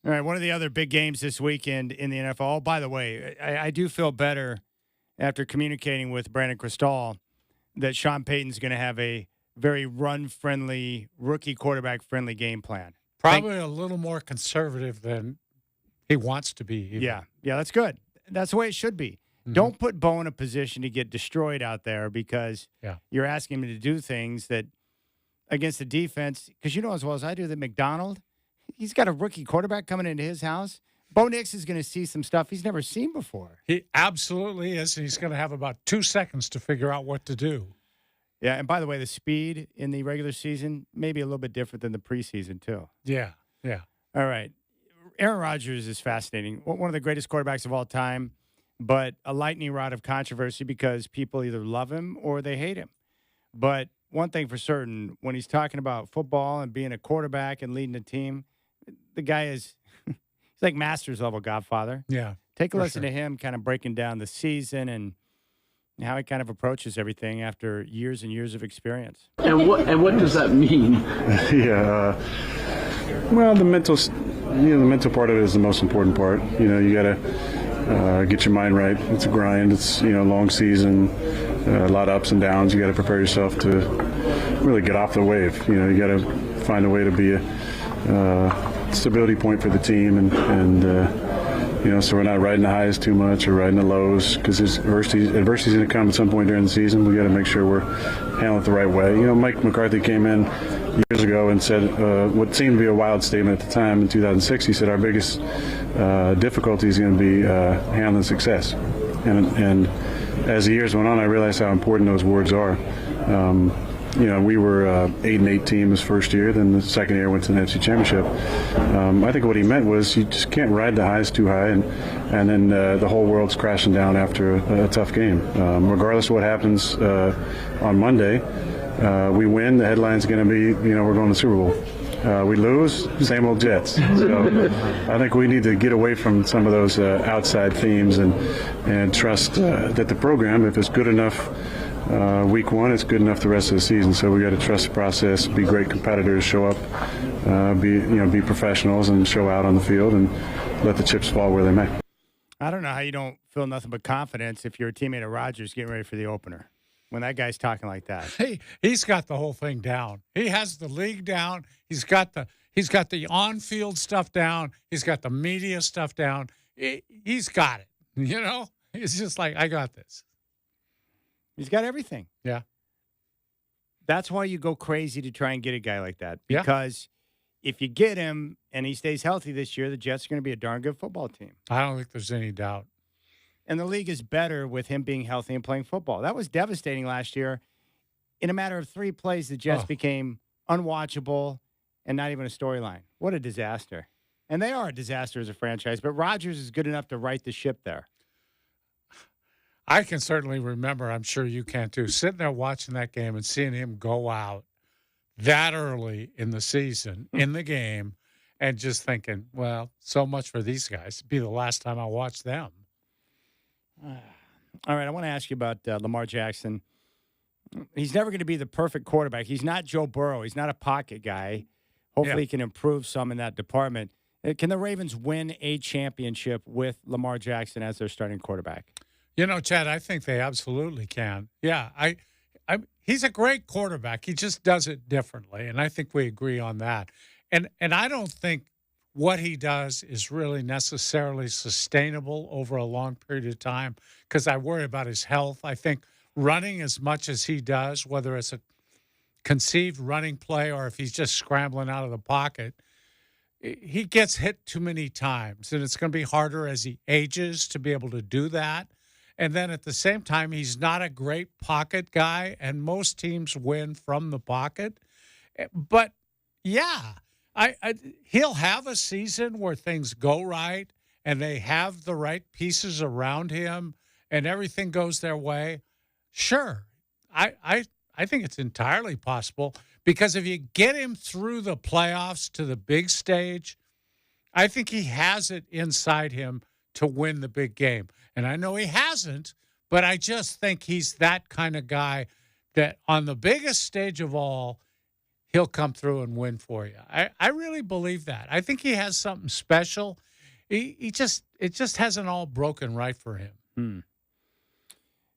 All right, one of the other big games this weekend in the NFL. Oh, by the way, I do feel better after communicating with Brandon Krisztal that Sean Payton's going to have a very run-friendly, rookie quarterback-friendly game plan. Probably a little more conservative than he wants to be. Even. Yeah, that's good. That's the way it should be. Mm-hmm. Don't put Bo in a position to get destroyed out there because you're asking him to do things that against the defense. Because you know as well as I do that McDonald, he's got a rookie quarterback coming into his house. Bo Nix is going to see some stuff he's never seen before. He absolutely is. And he's going to have about 2 seconds to figure out what to do. Yeah, and by the way, the speed in the regular season may be a little bit different than the preseason, too. Yeah. All right. Aaron Rodgers is fascinating. One of the greatest quarterbacks of all time, but a lightning rod of controversy because people either love him or they hate him. But one thing for certain, when he's talking about football and being a quarterback and leading a team, the guy is he's like Masters level Godfather. Yeah. Take a listen to him kind of breaking down the season and how he kind of approaches everything after years and years of experience. And what does that mean? Well, the mental part of it is the most important part. You got to get your mind right. It's a grind. It's a long season, a lot of ups and downs. You got to prepare yourself to really get off the wave. You got to find a way to be a stability point for the team, and so we're not riding the highs too much or riding the lows because adversity's going to come at some point during the season. We got to make sure we're handling it the right way. Mike McCarthy came in years ago and said what seemed to be a wild statement at the time in 2006. He said our biggest difficulty is going to be handling success. And as the years went on, I realized how important those words are. We were 8-8 team his first year. Then the second year went to the NFC Championship. I think what he meant was you just can't ride the highs too high, and then the whole world's crashing down after a tough game. Regardless of what happens on Monday, we win. The headline's going to be, we're going to the Super Bowl. We lose, same old Jets. So I think we need to get away from some of those outside themes and trust that the program, if it's good enough week one, it's good enough the rest of the season. So we got to trust the process, be great competitors, show up, be professionals, and show out on the field, and let the chips fall where they may. I don't know how you don't feel nothing but confidence if you're a teammate of Rodgers getting ready for the opener. When that guy's talking like that, he's got the whole thing down. He has the league down. He's got the on-field stuff down. He's got the media stuff down. He's got it. It's just like, I got this. He's got everything. Yeah. That's why you go crazy to try and get a guy like that. Because if you get him and he stays healthy this year, the Jets are going to be a darn good football team. I don't think there's any doubt. And the league is better with him being healthy and playing football. That was devastating last year. In a matter of 3 plays, the Jets became unwatchable and not even a storyline. What a disaster. And they are a disaster as a franchise, but Rodgers is good enough to right the ship there. I can certainly remember, I'm sure you can too, sitting there watching that game and seeing him go out that early in the season, in the game, and just thinking, well, so much for these guys. It'd be the last time I watch them. All right, I want to ask you about Lamar Jackson. He's never going to be the perfect quarterback. He's not Joe Burrow. He's not a pocket guy. Hopefully he can improve some in that department. Can the Ravens win a championship with Lamar Jackson as their starting quarterback? Chad, I think they absolutely can. Yeah, he's a great quarterback. He just does it differently, and I think we agree on that. And I don't think what he does is really necessarily sustainable over a long period of time because I worry about his health. I think running as much as he does, whether it's a conceived running play or if he's just scrambling out of the pocket, he gets hit too many times, and it's going to be harder as he ages to be able to do that. And then at the same time, he's not a great pocket guy, and most teams win from the pocket. But, yeah, he'll have a season where things go right and they have the right pieces around him and everything goes their way. Sure, I think it's entirely possible because if you get him through the playoffs to the big stage, I think he has it inside him to win the big game. And I know he hasn't, but I just think he's that kind of guy that on the biggest stage of all, he'll come through and win for you. I really believe that. I think he has something special. It just hasn't all broken right for him.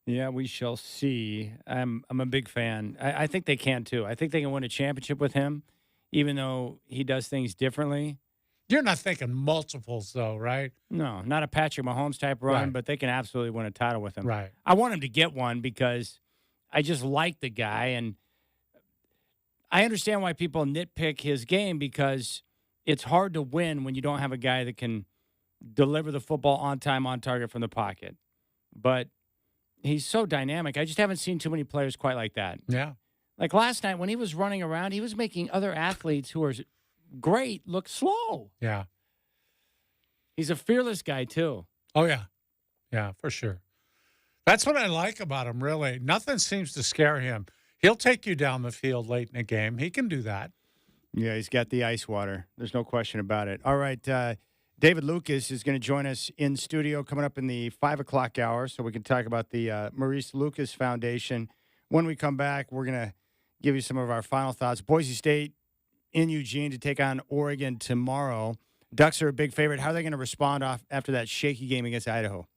Yeah, we shall see. I'm a big fan. I think they can too. I think they can win a championship with him, even though he does things differently. You're not thinking multiples, though, right? No, not a Patrick Mahomes type run, Right. but they can absolutely win a title with him. Right. I want him to get one because I just like the guy, and I understand why people nitpick his game because it's hard to win when you don't have a guy that can deliver the football on time, on target from the pocket. But he's so dynamic. I just haven't seen too many players quite like that. Yeah. Like last night when he was running around, he was making other athletes who are great look slow. Yeah. He's a fearless guy, too. Oh, yeah. Yeah, for sure. That's what I like about him, really. Nothing seems to scare him. He'll take you down the field late in a game. He can do that. Yeah, he's got the ice water. There's no question about it. All right, David Lucas is going to join us in studio coming up in the 5 o'clock hour so we can talk about the Maurice Lucas Foundation. When we come back, we're going to give you some of our final thoughts. Boise State in Eugene to take on Oregon tomorrow. Ducks are a big favorite. How are they going to respond after that shaky game against Idaho?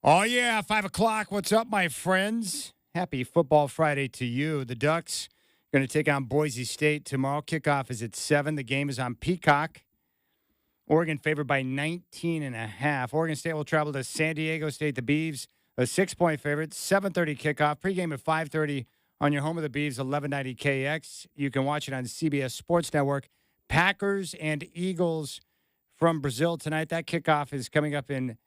Oh, yeah, 5 o'clock. What's up, my friends? Happy Football Friday to you. The Ducks are going to take on Boise State tomorrow. Kickoff is at 7. The game is on Peacock. Oregon favored by 19.5. Oregon State will travel to San Diego State. The Beavs, a 6-point favorite. 7:30 kickoff. Pregame at 5:30 on your home of the Beavs, 1190 KX. You can watch it on CBS Sports Network. Packers and Eagles from Brazil tonight. That kickoff is coming up in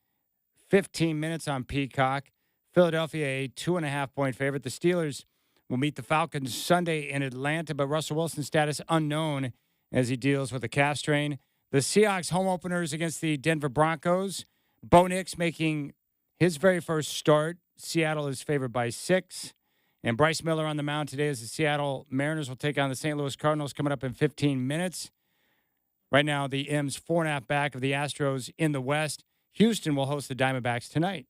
15 minutes on Peacock. Philadelphia, a 2.5-point favorite. The Steelers will meet the Falcons Sunday in Atlanta, but Russell Wilson's status unknown as he deals with a calf strain. The Seahawks home openers against the Denver Broncos. Bo Nix making his very first start. Seattle is favored by 6. And Bryce Miller on the mound today as the Seattle Mariners will take on the St. Louis Cardinals coming up in 15 minutes. Right now, the M's 4.5 back of the Astros in the West. Houston will host the Diamondbacks tonight.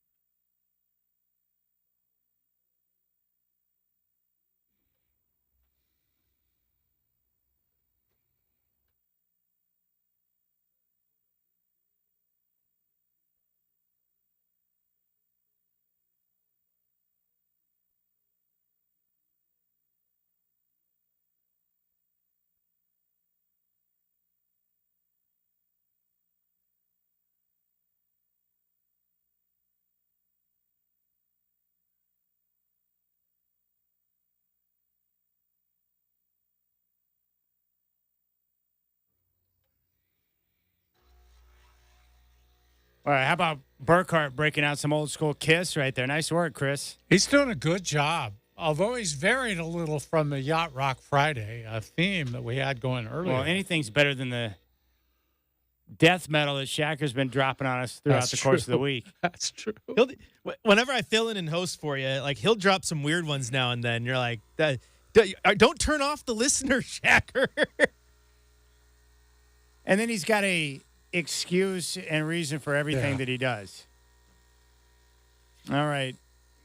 All right, how about Burkhart breaking out some old school Kiss right there? Nice work, Chris. He's doing a good job, although he's varied a little from the Yacht Rock Friday, a theme that we had going earlier. Well, anything's better than the death metal that Shacker's been dropping on us throughout the course of the week. That's true. Whenever I fill in and host for you, like he'll drop some weird ones now and then. You're like, don't turn off the listener, Shacker. And then he's got a excuse and reason for everything that he does. All right.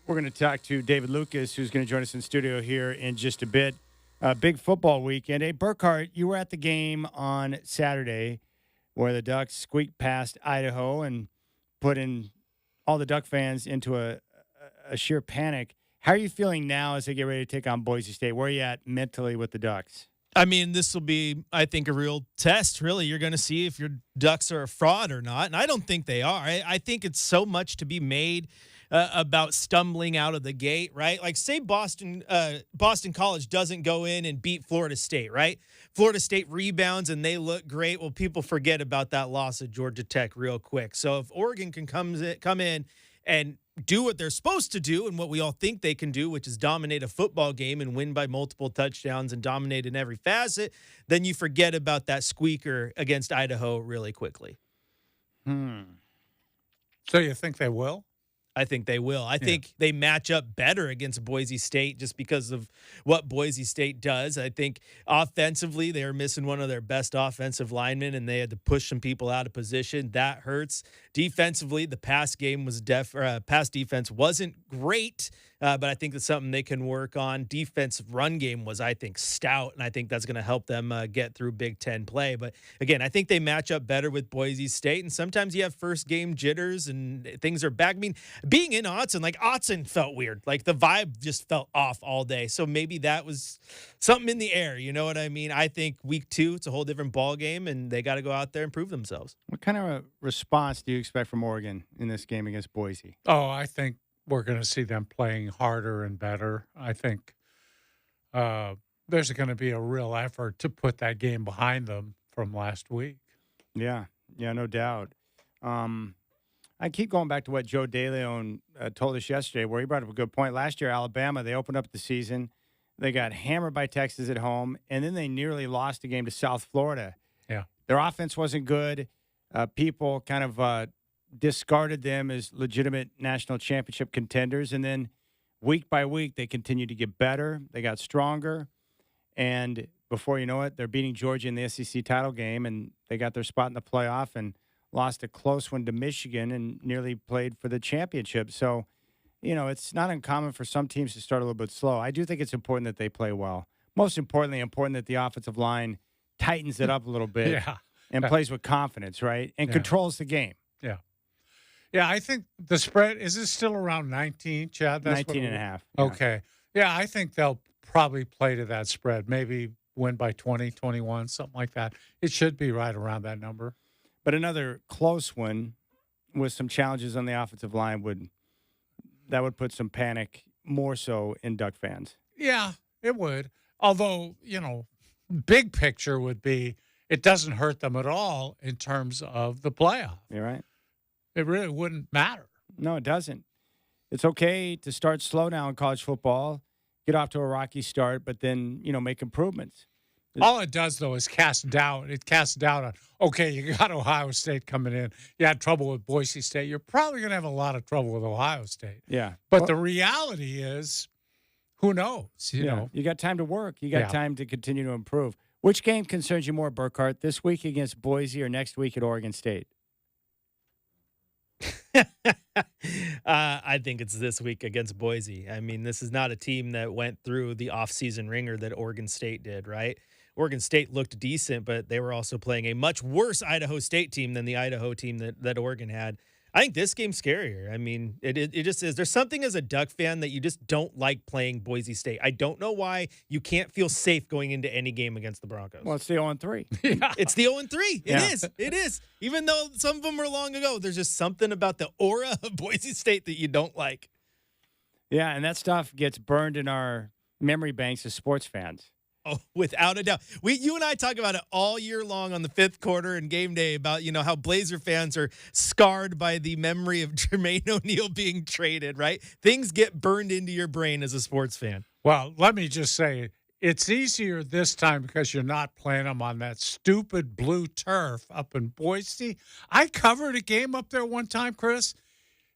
We're going to talk to David Lucas, who's going to join us in studio here in just a bit. Big football weekend. Hey, Burkhart, you were at the game on Saturday where the Ducks squeaked past Idaho and put in all the Duck fans into a sheer panic. How are you feeling now as they get ready to take on Boise State? Where are you at mentally with the Ducks? I mean, this will be, I think, a real test, really. You're going to see if your Ducks are a fraud or not, and I don't think they are. I think it's so much to be made about stumbling out of the gate, right? Like, say Boston College doesn't go in and beat Florida State, right? Florida State rebounds and they look great. Well, people forget about that loss at Georgia Tech real quick. So if Oregon can come in and do what they're supposed to do and what we all think they can do, which is dominate a football game and win by multiple touchdowns and dominate in every facet, then you forget about that squeaker against Idaho really quickly. So you think they will? I think they will. I think they match up better against Boise State just because of what Boise State does. I think offensively, they are missing one of their best offensive linemen, and they had to push some people out of position. That hurts. Defensively, the pass defense wasn't great, but I think that's something they can work on. Defensive run game was, I think, stout, and I think that's going to help them get through Big Ten play. But again, I think they match up better with Boise State, and sometimes you have first game jitters and things are back. I mean, being in Autzen felt weird. Like the vibe just felt off all day. So maybe that was something in the air. You know what I mean? I think week 2, it's a whole different ball game, and they got to go out there and prove themselves. What kind of a response do you expect from Oregon in this game against Boise? Oh, I think we're going to see them playing harder and better. I think there's going to be a real effort to put that game behind them from last week. Yeah, no doubt. I keep going back to what Joe DeLeon told us yesterday, where he brought up a good point. Last year, Alabama, they opened up the season. They got hammered by Texas at home, and then they nearly lost a game to South Florida. Yeah. Their offense wasn't good. People kind of discarded them as legitimate national championship contenders, and then week by week, they continued to get better. They got stronger, and before you know it, they're beating Georgia in the SEC title game, and they got their spot in the playoff and lost a close one to Michigan and nearly played for the championship. So, it's not uncommon for some teams to start a little bit slow. I do think it's important that they play well. Most importantly, important that the offensive line tightens it up a little bit and plays with confidence, right? And controls the game. Yeah. Yeah, I think the spread, is it still around 19, Chad? 19 and a half. Yeah. Okay. Yeah, I think they'll probably play to that spread, maybe win by 20, 21, something like that. It should be right around that number. But another close one with some challenges on the offensive line would put some panic more so in Duck fans. Yeah, it would. Although, big picture would be it doesn't hurt them at all in terms of the playoff. You're right. It really wouldn't matter. No, it doesn't. It's okay to start slow now in college football, get off to a rocky start, but then, make improvements. All it does, though, is cast doubt. It casts doubt on, okay, you got Ohio State coming in. You had trouble with Boise State. You're probably going to have a lot of trouble with Ohio State. Yeah. But the reality is, who knows? You know. You got time to work. You got time to continue to improve. Which game concerns you more, Burkhart, this week against Boise or next week at Oregon State? I think it's this week against Boise. I mean, this is not a team that went through the offseason ringer that Oregon State did, right? Oregon State looked decent, but they were also playing a much worse Idaho State team than the Idaho team that Oregon had. I think this game's scarier. I mean, it just is. There's something as a Duck fan that you just don't like playing Boise State. I don't know why you can't feel safe going into any game against the Broncos. Well, it's the 0-3. Yeah. It's the 0-3. It is. Even though some of them were long ago, there's just something about the aura of Boise State that you don't like. Yeah, and that stuff gets burned in our memory banks as sports fans. Oh, without a doubt. You and I talk about it all year long on the fifth quarter and game day about, how Blazer fans are scarred by the memory of Jermaine O'Neal being traded, right? Things get burned into your brain as a sports fan. Well, let me just say, it's easier this time because you're not playing them on that stupid blue turf up in Boise. I covered a game up there one time, Chris.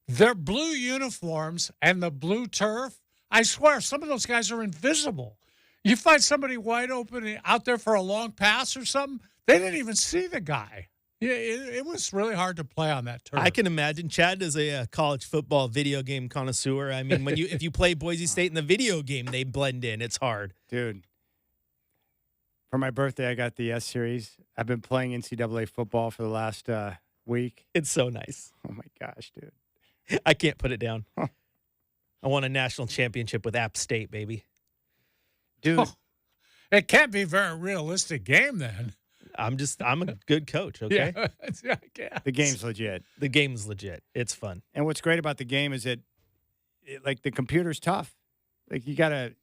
Their blue uniforms and the blue turf, I swear, some of those guys are invisible. You find somebody wide open out there for a long pass or something, they didn't even see the guy. Yeah, it was really hard to play on that turf. I can imagine. Chad is a college football video game connoisseur. I mean, if you play Boise State in the video game, they blend in. It's hard. Dude, for my birthday, I got the S Series. I've been playing NCAA football for the last week. It's so nice. Oh, my gosh, dude. I can't put it down. Huh. I won a national championship with App State, baby. Dude, it can't be a very realistic game then. I'm a good coach, okay? Yeah. The game's legit. The game's legit. It's fun. And what's great about the game is that, the computer's tough. Like, you gotta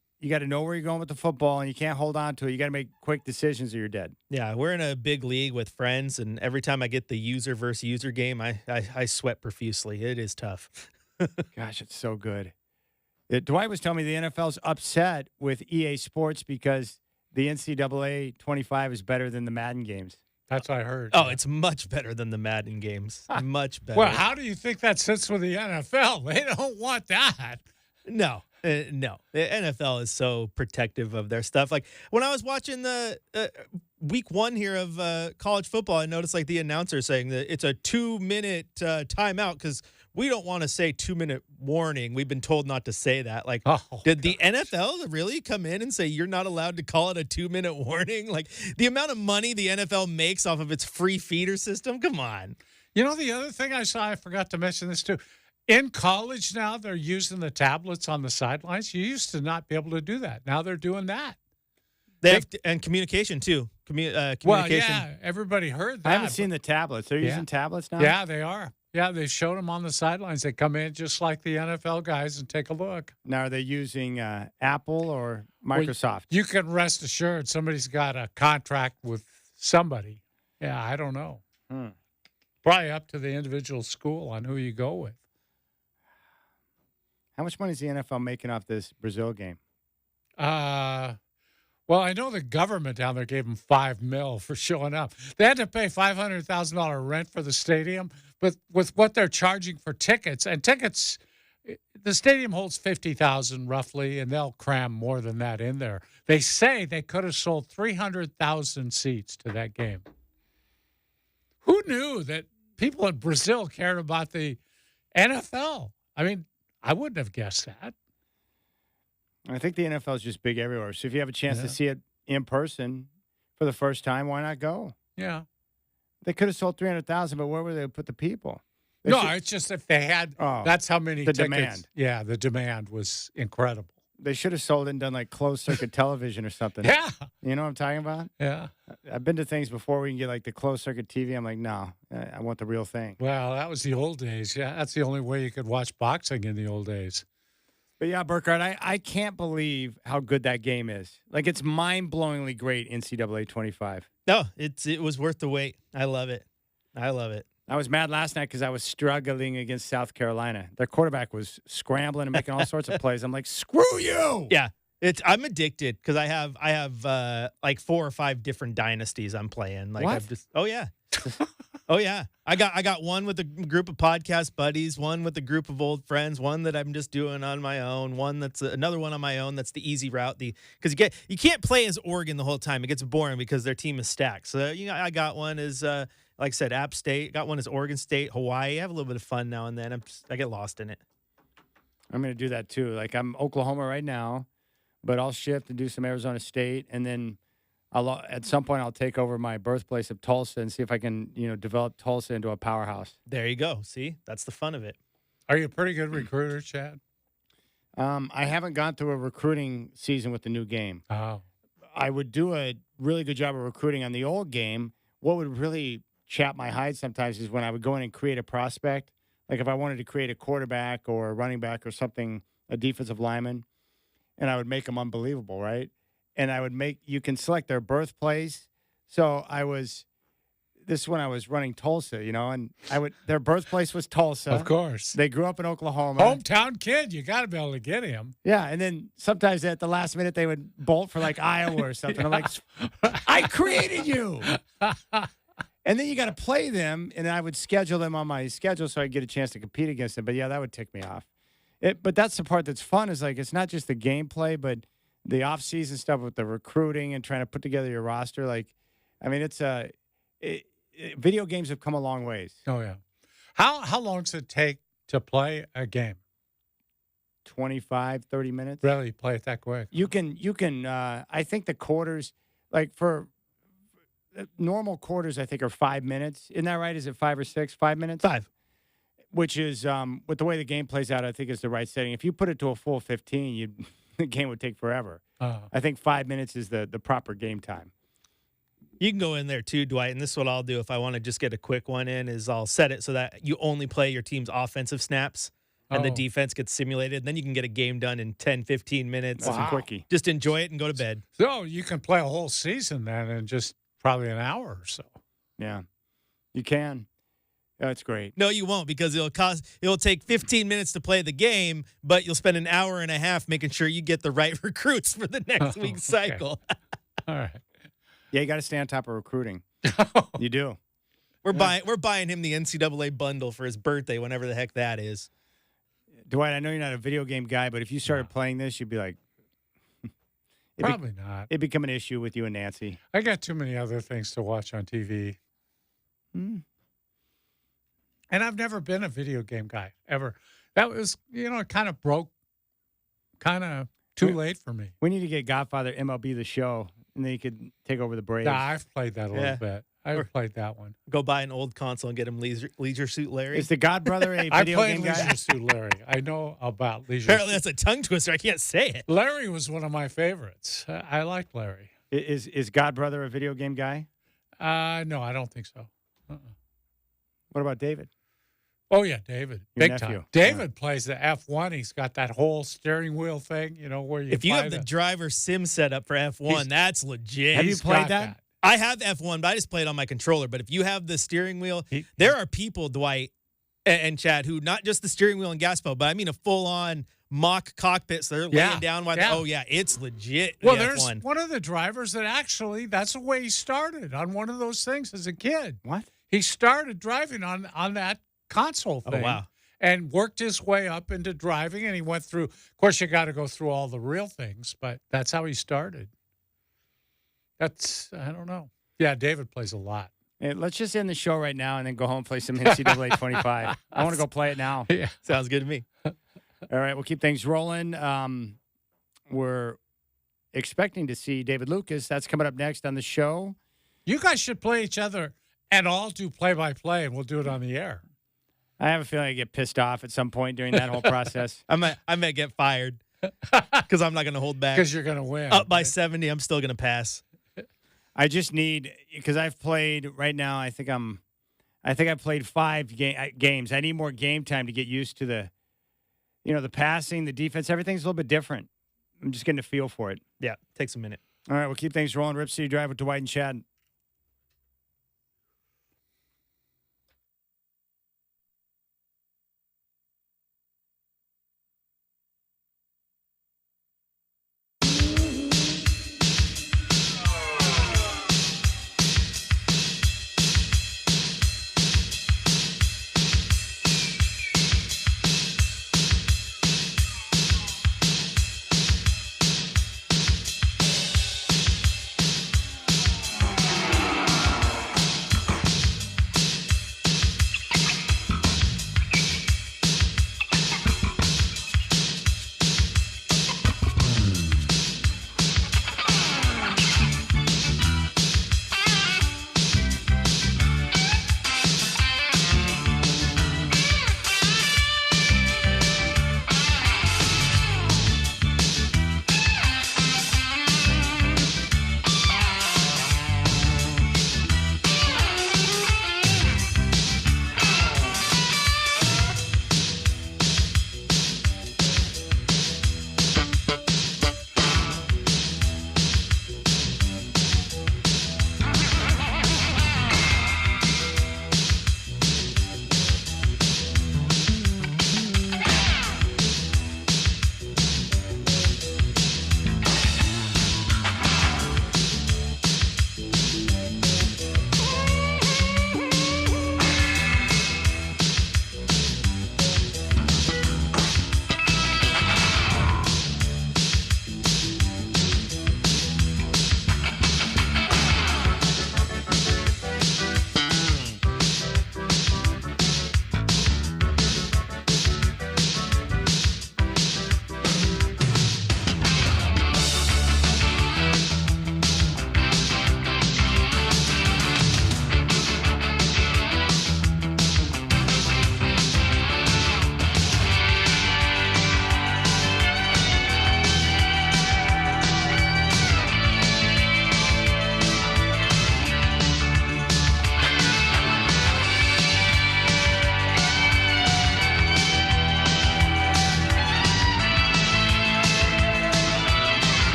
know where you're going with the football, and you can't hold on to it. You got to make quick decisions or you're dead. Yeah, we're in a big league with friends, and every time I get the user versus user game, I sweat profusely. It is tough. Gosh, it's so good. Dwight was telling me the NFL's upset with EA Sports because the NCAA 25 is better than the Madden games. That's what I heard. Oh, it's much better than the Madden games. Much better. Well, how do you think that sits with the NFL? They don't want that. No. No. The NFL is so protective of their stuff. Like, when I was watching the week one here of college football, I noticed, the announcer saying that it's a 2-minute timeout because we don't want to say 2-minute warning. We've been told not to say that. Did the NFL really come in and say you're not allowed to call it a 2-minute warning? The amount of money the NFL makes off of its free feeder system? Come on. The other thing I saw, I forgot to mention this too. In college now, they're using the tablets on the sidelines. You used to not be able to do that. Now they're doing that. And communication, too. Communication. Well, yeah, everybody heard that. I haven't seen the tablets. They're using tablets now? Yeah, they are. Yeah, they showed them on the sidelines. They come in just like the NFL guys and take a look. Now, are they using Apple or Microsoft? Well, you can rest assured somebody's got a contract with somebody. Yeah, I don't know. Probably up to the individual school on who you go with. How much money is the NFL making off this Brazil game? Well, I know the government down there gave them $5 million for showing up. They had to pay $500,000 rent for the stadium, but with what they're charging for tickets, and tickets, the stadium holds 50,000 roughly, and they'll cram more than that in there. They say they could have sold 300,000 seats to that game. Who knew that people in Brazil cared about the NFL? I mean, I wouldn't have guessed that. I think the NFL is just big everywhere. So if you have a chance to see it in person for the first time, why not go? Yeah. They could have sold 300,000, but where would they put the people? It's just if they had. That's how many the tickets. Demand. Yeah, the demand was incredible. They should have sold it and done like closed circuit television or something. Yeah. You know what I'm talking about? Yeah. I've been to things before where you can get like the closed circuit TV. I'm like, no, I want the real thing. Well, that was the old days. Yeah, that's the only way you could watch boxing in the old days. But yeah, Burkhardt, I can't believe how good that game is. Like, it's mind-blowingly great, NCAA 25. No, it was worth the wait. I love it. I love it. I was mad last night because I was struggling against South Carolina. Their quarterback was scrambling and making all sorts of plays. I'm like, screw you! Yeah, I'm addicted because I have like 4 or 5 different dynasties I'm playing. Like, what? Oh yeah, oh yeah. I got one with a group of podcast buddies, one with a group of old friends, one that I'm just doing on my own, one that's another one on my own. That's the easy route. Because you can't play as Oregon the whole time. It gets boring because their team is stacked. So I got one as like I said, App State. Got one as Oregon State, Hawaii. I have a little bit of fun now and then. I get lost in it. I'm going to do that too. Like, I'm Oklahoma right now, but I'll shift and do some Arizona State, and then at some point I'll take over my birthplace of Tulsa and see if I can, develop Tulsa into a powerhouse. There you go. See, that's the fun of it. Are you a pretty good recruiter, Chad? I haven't gone through a recruiting season with the new game. Oh. I would do a really good job of recruiting on the old game. What would really chap my hide sometimes is when I would go in and create a prospect. Like if I wanted to create a quarterback or a running back or something, a defensive lineman, and I would make them unbelievable, right? And you can select their birthplace. So this is when I was running Tulsa, and their birthplace was Tulsa. Of course. They grew up in Oklahoma. Hometown kid, you got to be able to get him. Yeah, and then sometimes at the last minute they would bolt for like Iowa or something. Yeah. I'm like, I created you. And then you got to play them, and I would schedule them on my schedule so I get a chance to compete against them. But yeah, that would tick me off. But that's the part that's fun is like it's not just the gameplay, but the off-season stuff with the recruiting and trying to put together your roster. Like, I mean, video games have come a long ways. Oh yeah. How long does it take to play a game? 25, 30 minutes. Really, play it that quick? You can. I think the quarters, like for normal quarters, I think are 5 minutes. Isn't that right? Is it 5 or 6? 5 minutes. 5. Which is with the way the game plays out, I think is the right setting. If you put it to a full 15, the game would take forever. I think 5 minutes is the proper game time. You can go in there too, Dwight, and this is what I'll do if I want to just get a quick one in is I'll set it so that you only play your team's offensive snaps and the defense gets simulated. And then you can get a game done in 10, 15 minutes. Wow. Quickie. Just enjoy it and go to bed. So you can play a whole season then in just probably an hour or so. Yeah, you can. That's great. No, you won't because it'll take 15 minutes to play the game, but you'll spend an hour and a half making sure you get the right recruits for the next week's cycle. All right. Yeah, you got to stay on top of recruiting. You do. We're buying him the NCAA bundle for his birthday, whenever the heck that is. Dwight, I know you're not a video game guy, but if you started playing this, you'd be like, probably not. It'd become an issue with you and Nancy. I got too many other things to watch on TV. And I've never been a video game guy, ever. That was, it kind of broke, kind of too late for me. We need to get Godfather MLB The Show, and then you could take over the Braves. Nah, I've played that a little bit. I've played that one. Go buy an old console and get him Leisure Suit Larry. Is the Godbrother a video game guy? I played Leisure Suit Larry. I know about Leisure Apparently that's a tongue twister. I can't say it. Larry was one of my favorites. I liked Larry. Is Godbrother a video game guy? No, I don't think so. What about David? Oh, yeah, David. Your Big nephew. time. David plays the F1. He's got that whole steering wheel thing, where you If you have the driver sim set up for F1, that's legit. Have you played that? I have F1, but I just play it on my controller. But if you have the steering wheel, there are people, Dwight and Chad, who not just the steering wheel and gas pedal, but I mean a full-on mock cockpit. So they're laying down. It's legit. Well, there's one of the drivers that actually, that's the way he started on one of those things as a kid. What? He started driving on that console thing. Oh, wow. And worked his way up into driving, and he went through. Of course, you got to go through all the real things, but that's how he started. I don't know. Yeah, David plays a lot. Hey, let's just end the show right now and then go home and play some NCAA 25. I want to go play it now. Yeah. Sounds good to me. All right, we'll keep things rolling. We're expecting to see David Lucas. That's coming up next on the show. You guys should play each other and all do play-by-play, and we'll do it on the air. I have a feeling I get pissed off at some point during that whole process. I might get fired because I'm not going to hold back. Because you're going to win. Up by 70, I'm still going to pass. I just need, because I've played right now. I think I've played 5 games. I need more game time to get used to the passing, the defense. Everything's a little bit different. I'm just getting a feel for it. Yeah, takes a minute. All right, we'll keep things rolling. Rip City Drive with Dwight and Chad.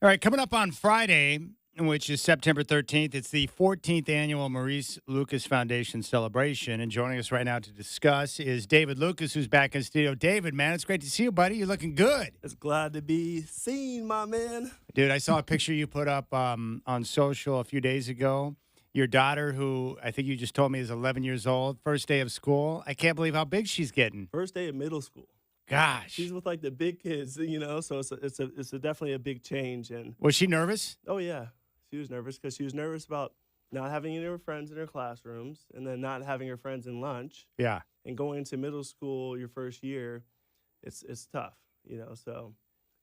All right, coming up on Friday, which is September 13th, it's the 14th annual Maurice Lucas Foundation celebration. And joining us right now to discuss is David Lucas, who's back in studio. David, man, it's great to see you, buddy. You're looking good. It's glad to be seen, my man. Dude, I saw a picture you put up on social a few days ago. Your daughter, who I think you just told me is 11 years old, first day of school. I can't believe how big she's getting. First day of middle school. Gosh. She's with like the big kids, so it's definitely a big change. And Was she nervous? oh yeah, she was nervous because she was nervous about not having any of her friends in her classrooms and then not having her friends in lunch. Yeah. And going into middle school your first year, it's tough, so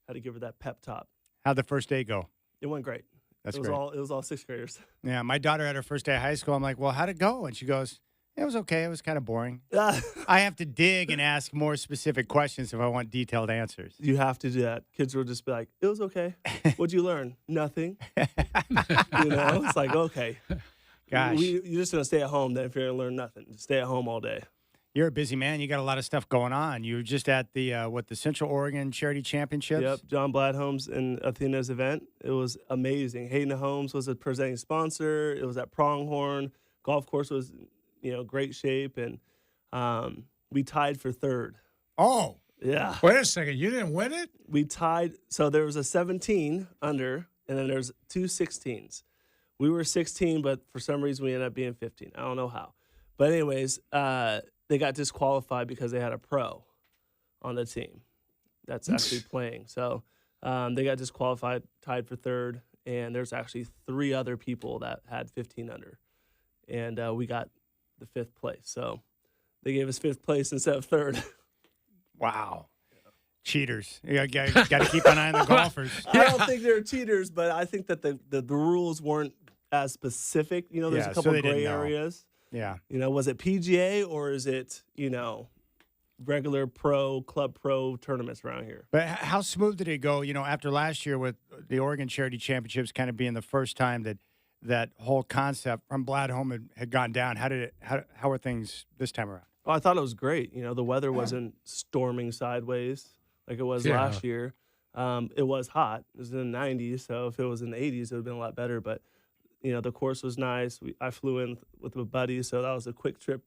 had to give her that pep talk. How'd the first day go? It went great. That's it was great. It was all sixth graders. Yeah, my daughter had her first day of high school. I'm like, well, how'd it go? And she goes, it was okay. It was kind of boring. I have to dig and ask more specific questions if I want detailed answers. You have to do that. Kids will just be like, it was okay. What'd you learn? Nothing. It's like, okay. Gosh. You're just going to stay at home then if you're going to learn nothing. Just stay at home all day. You're a busy man. You got a lot of stuff going on. You were just at the the Central Oregon Charity Championships? Yep, John Bladholmes and Athena's event. It was amazing. Hayden Holmes was a presenting sponsor. It was at Pronghorn. Golf course was, great shape. And we tied for third. Oh. Yeah. Wait a second. You didn't win it? We tied. So there was a 17 under, and then there's two 16s. We were 16, but for some reason we ended up being 15. I don't know how. But anyways, they got disqualified because they had a pro on the team that's actually playing. So they got disqualified, tied for third, and there's actually 3 other people that had 15 under. And we got the 5th place. So they gave us 5th place instead of third. Wow. Cheaters. You got to keep an eye on the golfers. I don't think they're cheaters, but I think that the rules weren't as specific. There's a couple gray areas. Yeah. Was it PGA or is it, regular club pro tournaments around here? But how smooth did it go, after last year with the Oregon Charity Championships kind of being the first time that whole concept from Bladholm had gone down? How are things this time around? Oh, I thought it was great. The weather wasn't storming sideways like it was last year. It was hot. It was in the 90s, so if it was in the 80s, it would have been a lot better. But, the course was nice. I flew in with my buddy, so that was a quick trip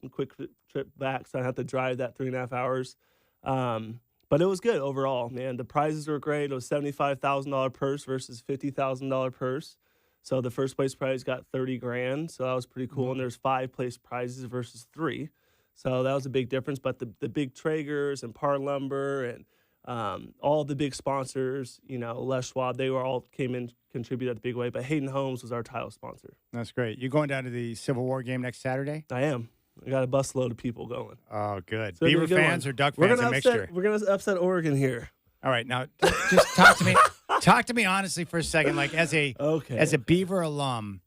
back, so I had to drive that 3.5 hours. But it was good overall, man. The prizes were great. It was $75,000 purse versus $50,000 purse. So the first place prize got $30,000, so that was pretty cool. And there's 5 place prizes versus 3. So that was a big difference. But the big Traegers and Par Lumber and all the big sponsors, Les Schwab, they all came in, contributed a big way. But Hayden Holmes was our title sponsor. That's great. You going down to the Civil War game next Saturday? I am. I got a busload of people going. Oh, good. So Beaver fans or Duck fans, a mixture? We're going to upset Oregon here. All right. Now, just talk to me. Talk to me honestly for a second. Like, as a Beaver alum,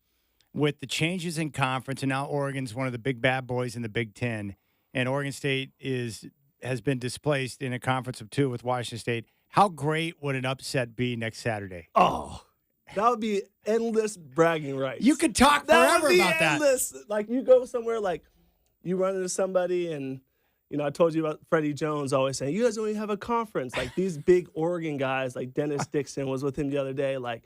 with the changes in conference, and now Oregon's one of the big bad boys in the Big Ten, and Oregon State has been displaced in a conference of 2 with Washington State. How great would an upset be next Saturday? Oh, that would be endless bragging rights. You could talk forever about endless. that. Like, you go somewhere, like, you run into somebody, and, I told you about Freddie Jones always saying, you guys don't even have a conference. Like, these big Oregon guys, like Dennis Dixon was with him the other day. Like,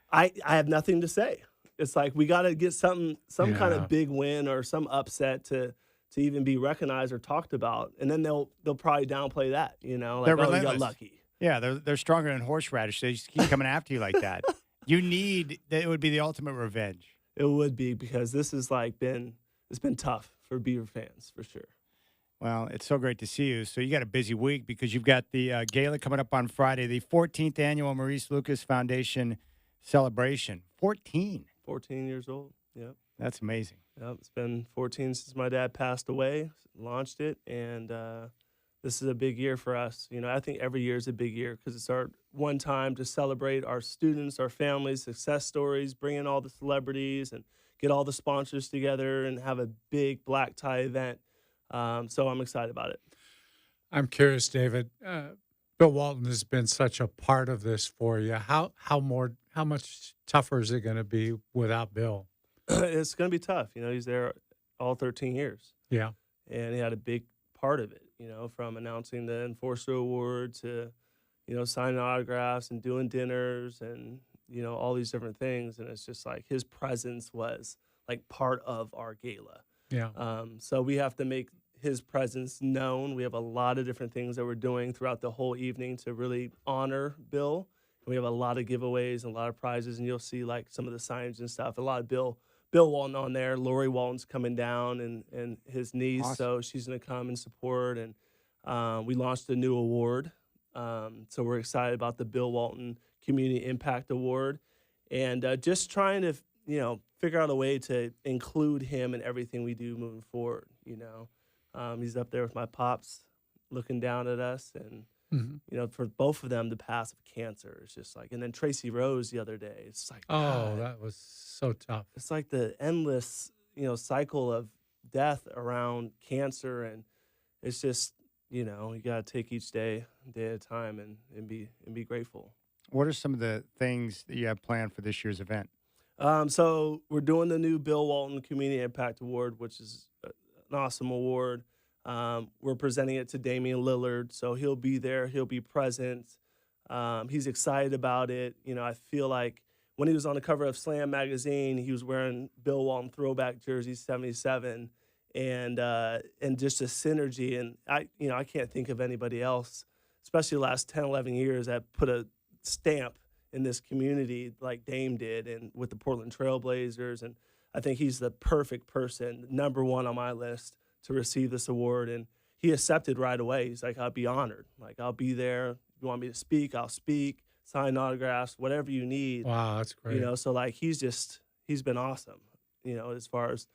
I have nothing to say. It's like we got to get some kind of big win or some upset to even be recognized or talked about, and then they'll probably downplay that. Like, They're oh, you relentless. got lucky. Yeah, they're stronger than horseradish. They just keep coming after you like that. It would be the ultimate revenge. It would be, because this is it's been tough for Beaver fans for sure. Well, it's so great to see you. So you got a busy week because you've got the gala coming up on Friday, the 14th annual Maurice Lucas Foundation celebration. 14 years old. Yep. That's amazing. Yep. It's been 14 since my dad passed away. Launched it, and this is a big year for us. I think every year is a big year because it's our one time to celebrate our students, our families, success stories, bring in all the celebrities, and get all the sponsors together and have a big black tie event. So I'm excited about it. I'm curious, David. Bill Walton has been such a part of this for you. How much tougher is it going to be without Bill? It's going to be tough. He's there all 13 years. Yeah. And he had a big part of it, from announcing the Enforcer Award to, signing autographs and doing dinners and, all these different things. And it's just like his presence was like part of our gala. Yeah. So we have to make his presence known. We have a lot of different things that we're doing throughout the whole evening to really honor Bill. We have a lot of giveaways and a lot of prizes, and you'll see like some of the signs and stuff. A lot of Bill Walton on there. Lori Walton's coming down, and his niece, Awesome. so she's going to come and support. And we launched a new award, so we're excited about the Bill Walton Community Impact Award, and just trying to figure out a way to include him in everything we do moving forward. He's up there with my pops, looking down at us, and for both of them to pass of cancer, it's just like, and then Tracy Rose the other day, it's like, God, that was so tough. it's like the endless, cycle of death around cancer. And it's just, you got to take each day at a time and be grateful. What are some of the things that you have planned for this year's event? So we're doing the new Bill Walton Community Impact Award, which is an awesome award. We're presenting it to Damian Lillard, so he'll be there. He'll be present. He's excited about it. I feel like when he was on the cover of Slam magazine, he was wearing Bill Walton throwback jersey 77, and just a synergy. And I can't think of anybody else, especially the last 10, 11 years, that put a stamp in this community like Dame did, and with the Portland Trailblazers. And I think he's the perfect person, number one on my list, to receive this award. And he accepted right away. He's like, I'll be honored. Like, I'll be there. You want me to speak, I'll speak, sign autographs, whatever you need. Wow, that's great. So like he's been awesome, as far as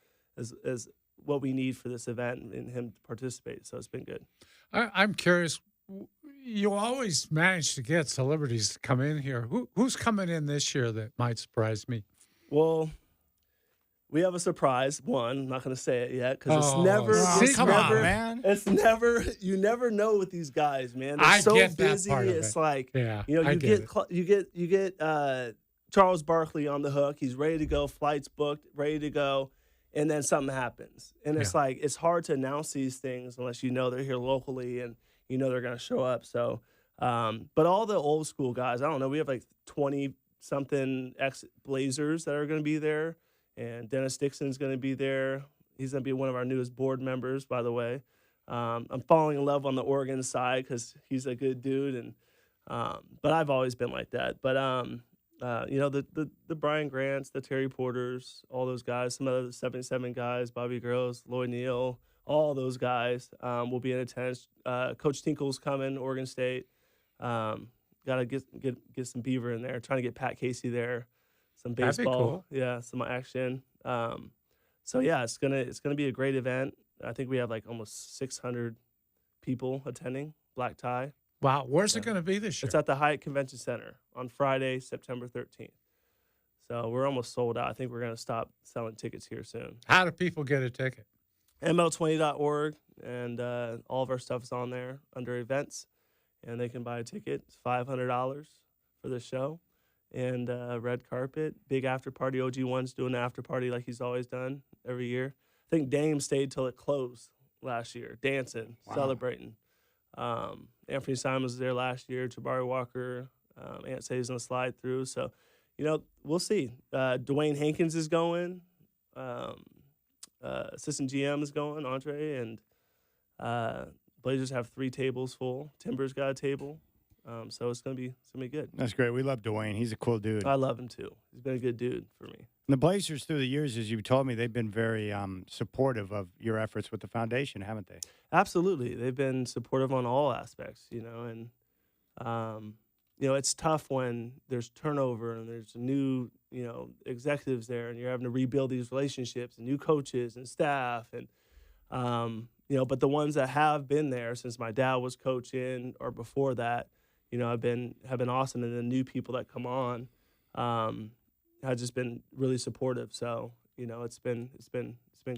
what we need for this event and him to participate. So it's been good. I'm curious. You always manage to get celebrities to come in here. Who's coming in this year that might surprise me? Well, we have a surprise. I'm not going to say it yet because Come on, man. It's never. You never know with these guys, man. They're I so get that busy. part of It's it. like you get Charles Barkley on the hook. He's ready to go. Flights booked, ready to go, and then something happens. And it's like it's hard to announce these things unless they're here locally and they're going to show up. So, but all the old school guys, I don't know. We have like 20-something ex-Blazers that are going to be there. And Dennis Dixon's going to be there. He's going to be one of our newest board members, by the way. I'm falling in love on the Oregon side because he's a good dude, and but I've always been like that. But the Brian Grants, the Terry Porters, all those guys, some of the 77 guys, Bobby Gross, Lloyd Neal, all those guys will be in attendance. Coach Tinkle's coming, Oregon State. Got to get some Beaver in there. Trying to get Pat Casey there. Some baseball, cool. Some action. So yeah, it's gonna be a great event. I think we have like almost 600 people attending. Black tie. Wow, where's it going to be this year? It's at the Hyatt Convention Center on Friday, September 13th. So we're almost sold out. I think we're gonna stop selling tickets here soon. How do people get a ticket? ML20.org, and all of our stuff is on there under events, and they can buy a ticket. It's $500 for the show. And red carpet, big after party. OG1's doing the after party like he's always done every year. I think Dame stayed till it closed last year, dancing, celebrating. Anthony Simons was there last year. Jabari Walker, Aunt Say's going to slide through. So, we'll see. Dwayne Hankins is going. Assistant GM is going, Andre. And Blazers have 3 tables full. Timber's got a table. So it's gonna be good. That's great. We love Dwayne. He's a cool dude. I love him too. He's been a good dude for me. And the Blazers, through the years, as you told me, they've been very supportive of your efforts with the foundation, haven't they? Absolutely, they've been supportive on all aspects. And it's tough when there's turnover and there's new executives there, and you're having to rebuild these relationships and new coaches and staff and. But the ones that have been there since my dad was coaching or before that, have been awesome, and the new people that come on have just been really supportive. So it's been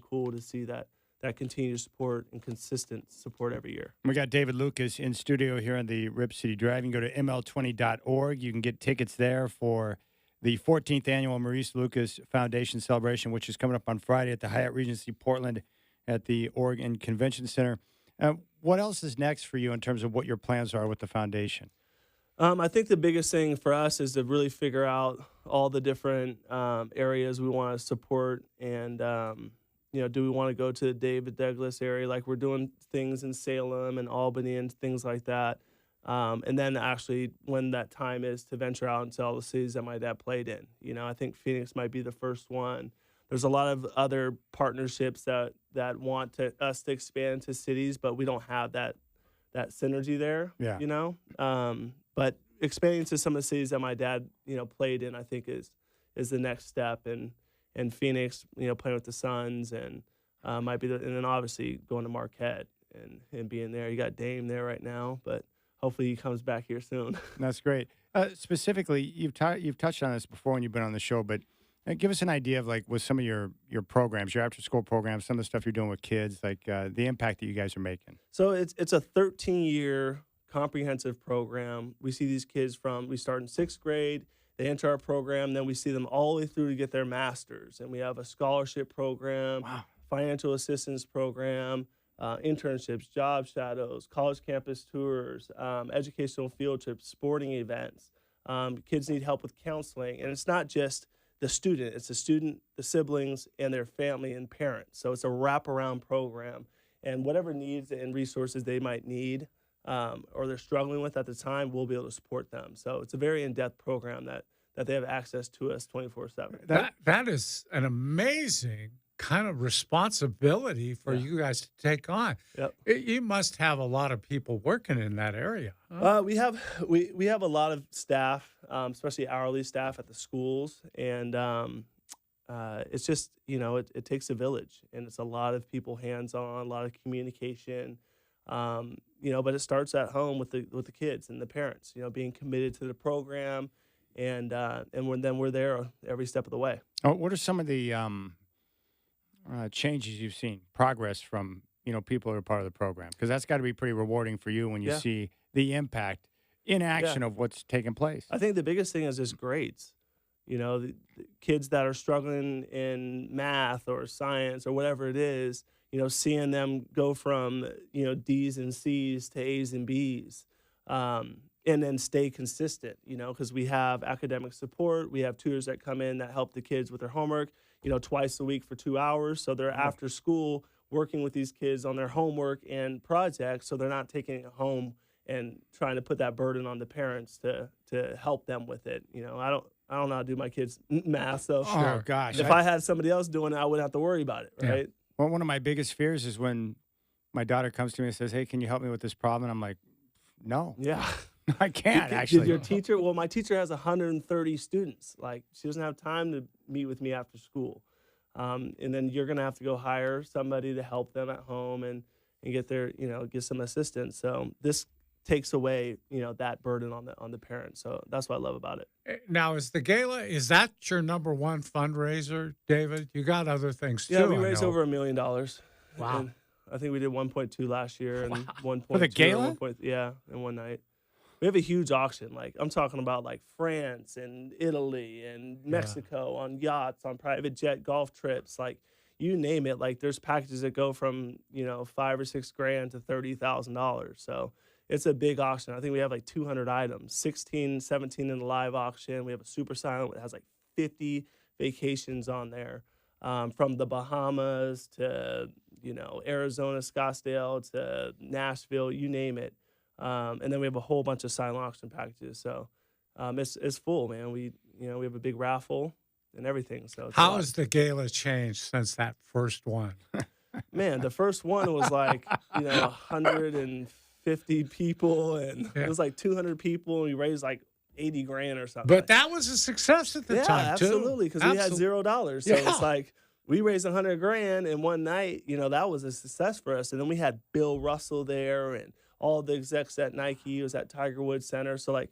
cool to see that continued support and consistent support every year. We got David Lucas in studio here on the Rip City Drive. You can go to ml20.org. You can get tickets there for the 14th annual Maurice Lucas Foundation celebration, which is coming up on Friday at the Hyatt Regency Portland at the Oregon Convention Center. What else is next for you in terms of what your plans are with the foundation? I think the biggest thing for us is to really figure out all the different areas we want to support, and do we want to go to the David Douglas area? Like, we're doing things in Salem and Albany and things like that, and then actually when that time is to venture out into all the cities that my dad played in. I think Phoenix might be the first one. There's a lot of other partnerships that want us to expand to cities, but we don't have that synergy there. Yeah. But expanding to some of the cities that my dad, played in, I think is the next step. And Phoenix, playing with the Suns, and might be and then obviously going to Marquette and being there. You got Dame there right now, but hopefully he comes back here soon. That's great. Specifically, you've touched on this before when you've been on the show, but give us an idea of, like, with some of your programs, your after-school programs, some of the stuff you're doing with kids, like the impact that you guys are making. So it's a 13-year comprehensive program. We see these kids we start in 6th grade, they enter our program, then we see them all the way through to get their master's. And we have a scholarship program, financial assistance program, internships, job shadows, college campus tours, educational field trips, sporting events. Kids need help with counseling. And it's not just the student, it's the student, the siblings, and their family and parents. So it's a wraparound program. And whatever needs and resources they might need, or they're struggling with at the time, we'll be able to support them. So it's a very in-depth program that they have access to us 24/7. That is an amazing kind of responsibility for you guys to take on. Yep. You must have a lot of people working in that area. Huh? We have a lot of staff, especially hourly staff at the schools, and it's just it takes a village, and it's a lot of people hands-on, a lot of communication. But it starts at home with the kids and the parents, being committed to the program, and then we're there every step of the way. Oh, what are some of the changes you've seen, progress from people who are part of the program? Because that's got to be pretty rewarding for you when you see the impact in action of what's taking place. I think the biggest thing is just grades. The kids that are struggling in math or science or whatever it is, seeing them go from, D's and C's to A's and B's, and then stay consistent, because we have academic support. We have tutors that come in that help the kids with their homework, twice a week for 2 hours. So they're after school working with these kids on their homework and projects, so they're not taking it home and trying to put that burden on the parents to help them with it. I don't know how to do my kids' math, so oh gosh, if I had somebody else doing it, I wouldn't have to worry about it, right? Yeah. Well, one of my biggest fears is when my daughter comes to me and says, "Hey, can you help me with this problem?" And I'm like, "No, yeah, I can't." Actually, did your teacher? Well, my teacher has 130 students. Like, she doesn't have time to meet with me after school, and then you're gonna have to go hire somebody to help them at home and get their get some assistance. So this takes away that burden on the parents. So that's what I love about it. Now, is the gala, is that your number one fundraiser, David? You got other things too. Yeah, we raised over $1 million. Wow. And I think we did 1.2 last year and 1.2 for the gala. In one night. We have a huge auction. Like, I'm talking about like France and Italy and Mexico on yachts, on private jet golf trips, like you name it. Like, there's packages that go from $5,000 or $6,000 to $30,000. So it's a big auction. I think we have like 200 items, 16, 17 in the live auction. We have a super silent that has like 50 vacations on there, from the Bahamas to, Arizona, Scottsdale to Nashville, you name it. And then we have a whole bunch of silent auction packages. So it's full, man. We have a big raffle and everything. So how has the gala changed since that first one? Man, the first one was like, 150 people, and it was like 200 people, and we raised like $80,000 or something. But that was a success at the time, too. Absolutely, because we had $0. So it's like we raised $100,000 in one night. That was a success for us. And then we had Bill Russell there, and all the execs at Nike. It was at Tiger Woods Center. So like,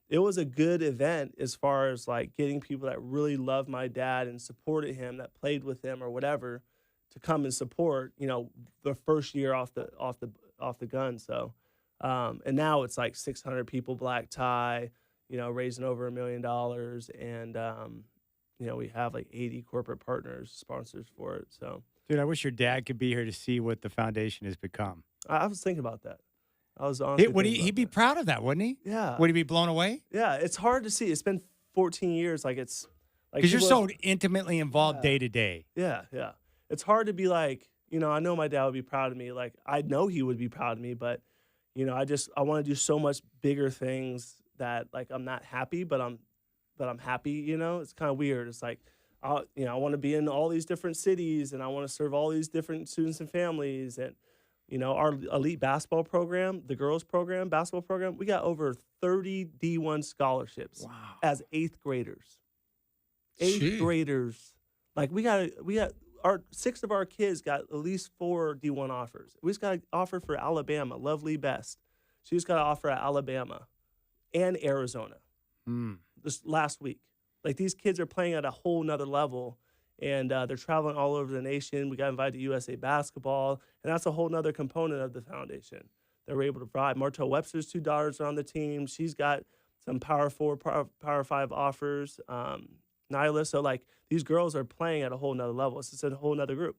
it was a good event as far as like getting people that really loved my dad and supported him, that played with him or whatever, to come and support. The first year off the gun. So. And now it's like 600 people, black tie, raising over $1 million. And, we have like 80 corporate partners, sponsors for it. So, dude, I wish your dad could be here to see what the foundation has become. I was thinking about that. I was honestly Would thinking he'd about be that. proud of that, wouldn't he? Yeah. Would he be blown away? Yeah, it's hard to see. It's been 14 years. Like it's like Because you're people- so intimately involved day to day. Yeah, yeah. It's hard to be like, I know my dad would be proud of me. Like I know he would be proud of me, but I want to do so much bigger things that like I'm not happy, but I'm happy. It's kind of weird. It's like, I want to be in all these different cities, and I want to serve all these different students and families, and our elite basketball program, the girls program, basketball program, we got over 30 D1 scholarships as 8th graders. 8th graders. Like we got our 6 of our kids got at least 4 D1 offers. We just got an offer for Alabama, Lovely Best. She just got an offer at Alabama and Arizona this last week. Like these kids are playing at a whole nother level, and they're traveling all over the nation. We got invited to USA Basketball, and that's a whole nother component of the foundation. They were able to provide. Martell Webster's 2 daughters are on the team. She's got some Power 4, Power 5 offers. Nyla. So like these girls are playing at a whole nother level. It's just a whole nother group.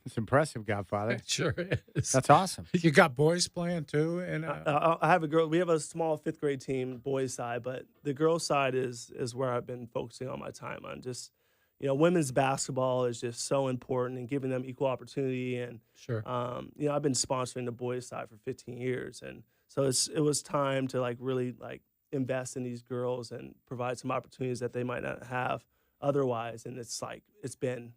It's impressive, Godfather. It sure is. That's awesome. You got boys playing too, and I have a girl. We have a small 5th grade team, boys side, but the girls side is where I've been focusing all my time on. Just women's basketball is just so important, and giving them equal opportunity. And sure, I've been sponsoring the boys side for 15 years, and so it was time to like really like invest in these girls and provide some opportunities that they might not have otherwise. And it's been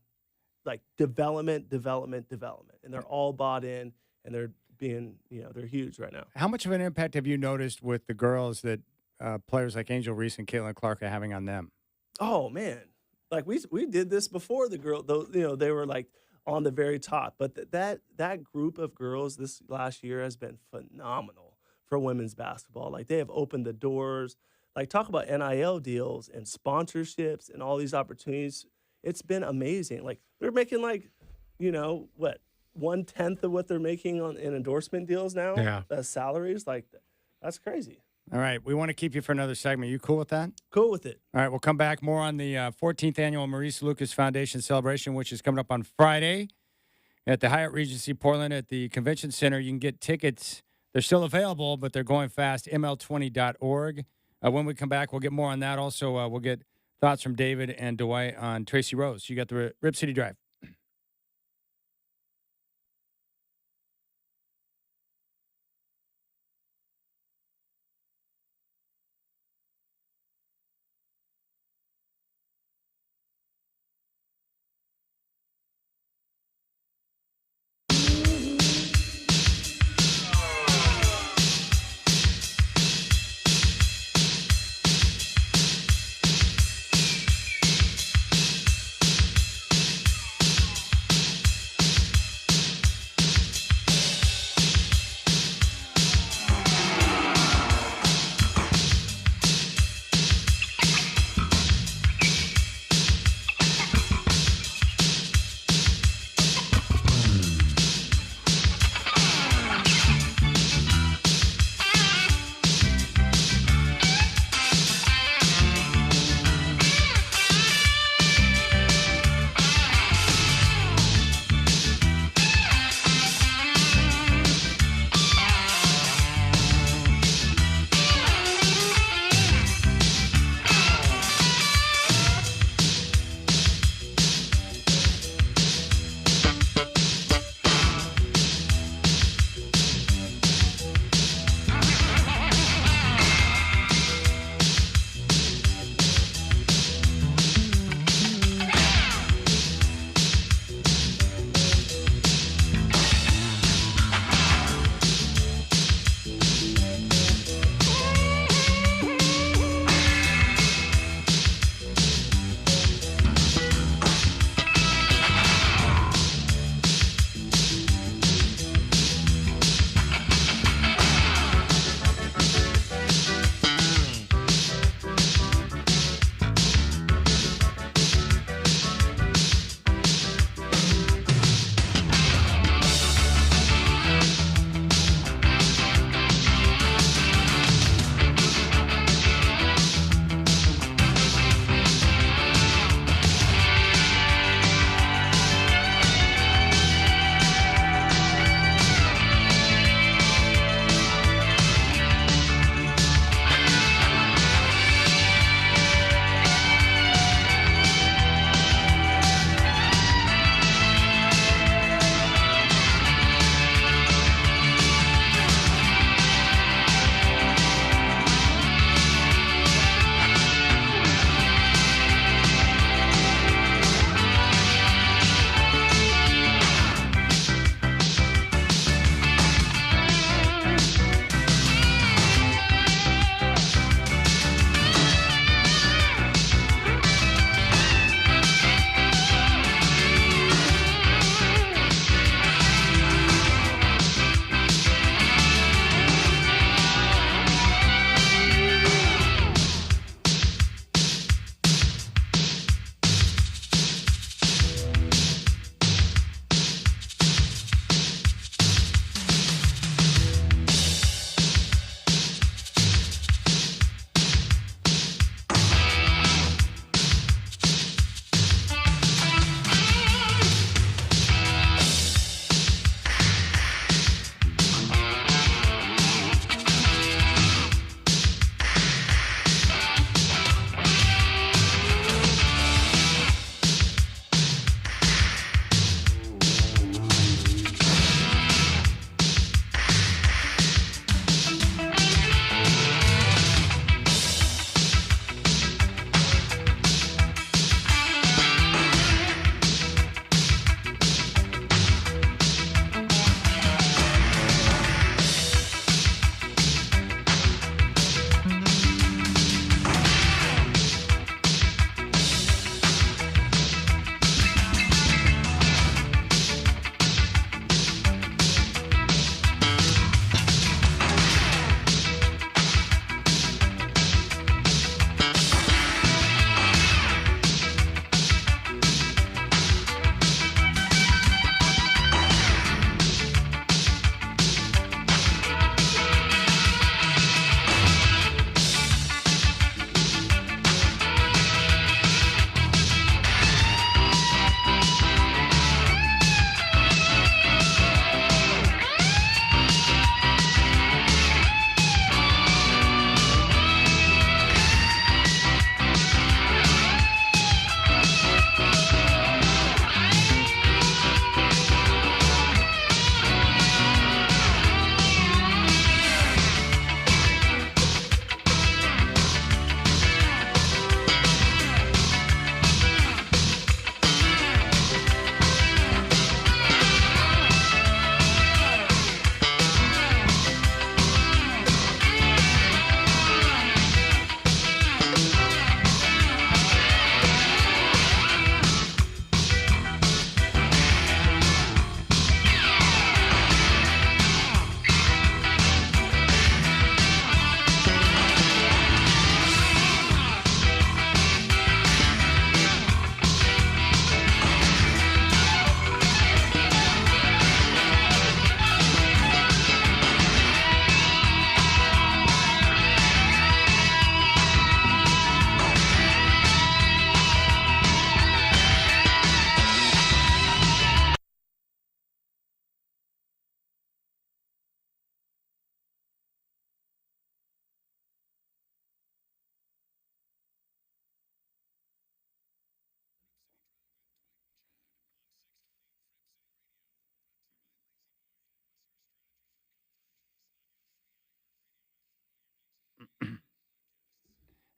like development, and they're all bought in, and they're being, they're huge right now. How much of an impact have you noticed with the girls that players like Angel Reese and Caitlin Clark are having on them? Oh man, like we did this before the girl, though, they were like on the very top, but that group of girls this last year has been phenomenal for women's basketball. Like they have opened the doors. Like talk about NIL deals and sponsorships and all these opportunities. It's been amazing. Like they're making like, 1/10 of what they're making in endorsement deals now. Yeah. As salaries. Like that's crazy. All right. We want to keep you for another segment. You cool with that? Cool with it. All right. We'll come back more on the 14th annual Maurice Lucas Foundation celebration, which is coming up on Friday at the Hyatt Regency Portland at the Convention Center. You can get tickets. They're still available, but they're going fast. ML20.org. When we come back, we'll get more on that. Also, we'll get thoughts from David and Dwight on Tracy Rose. You got the Rip City Drive.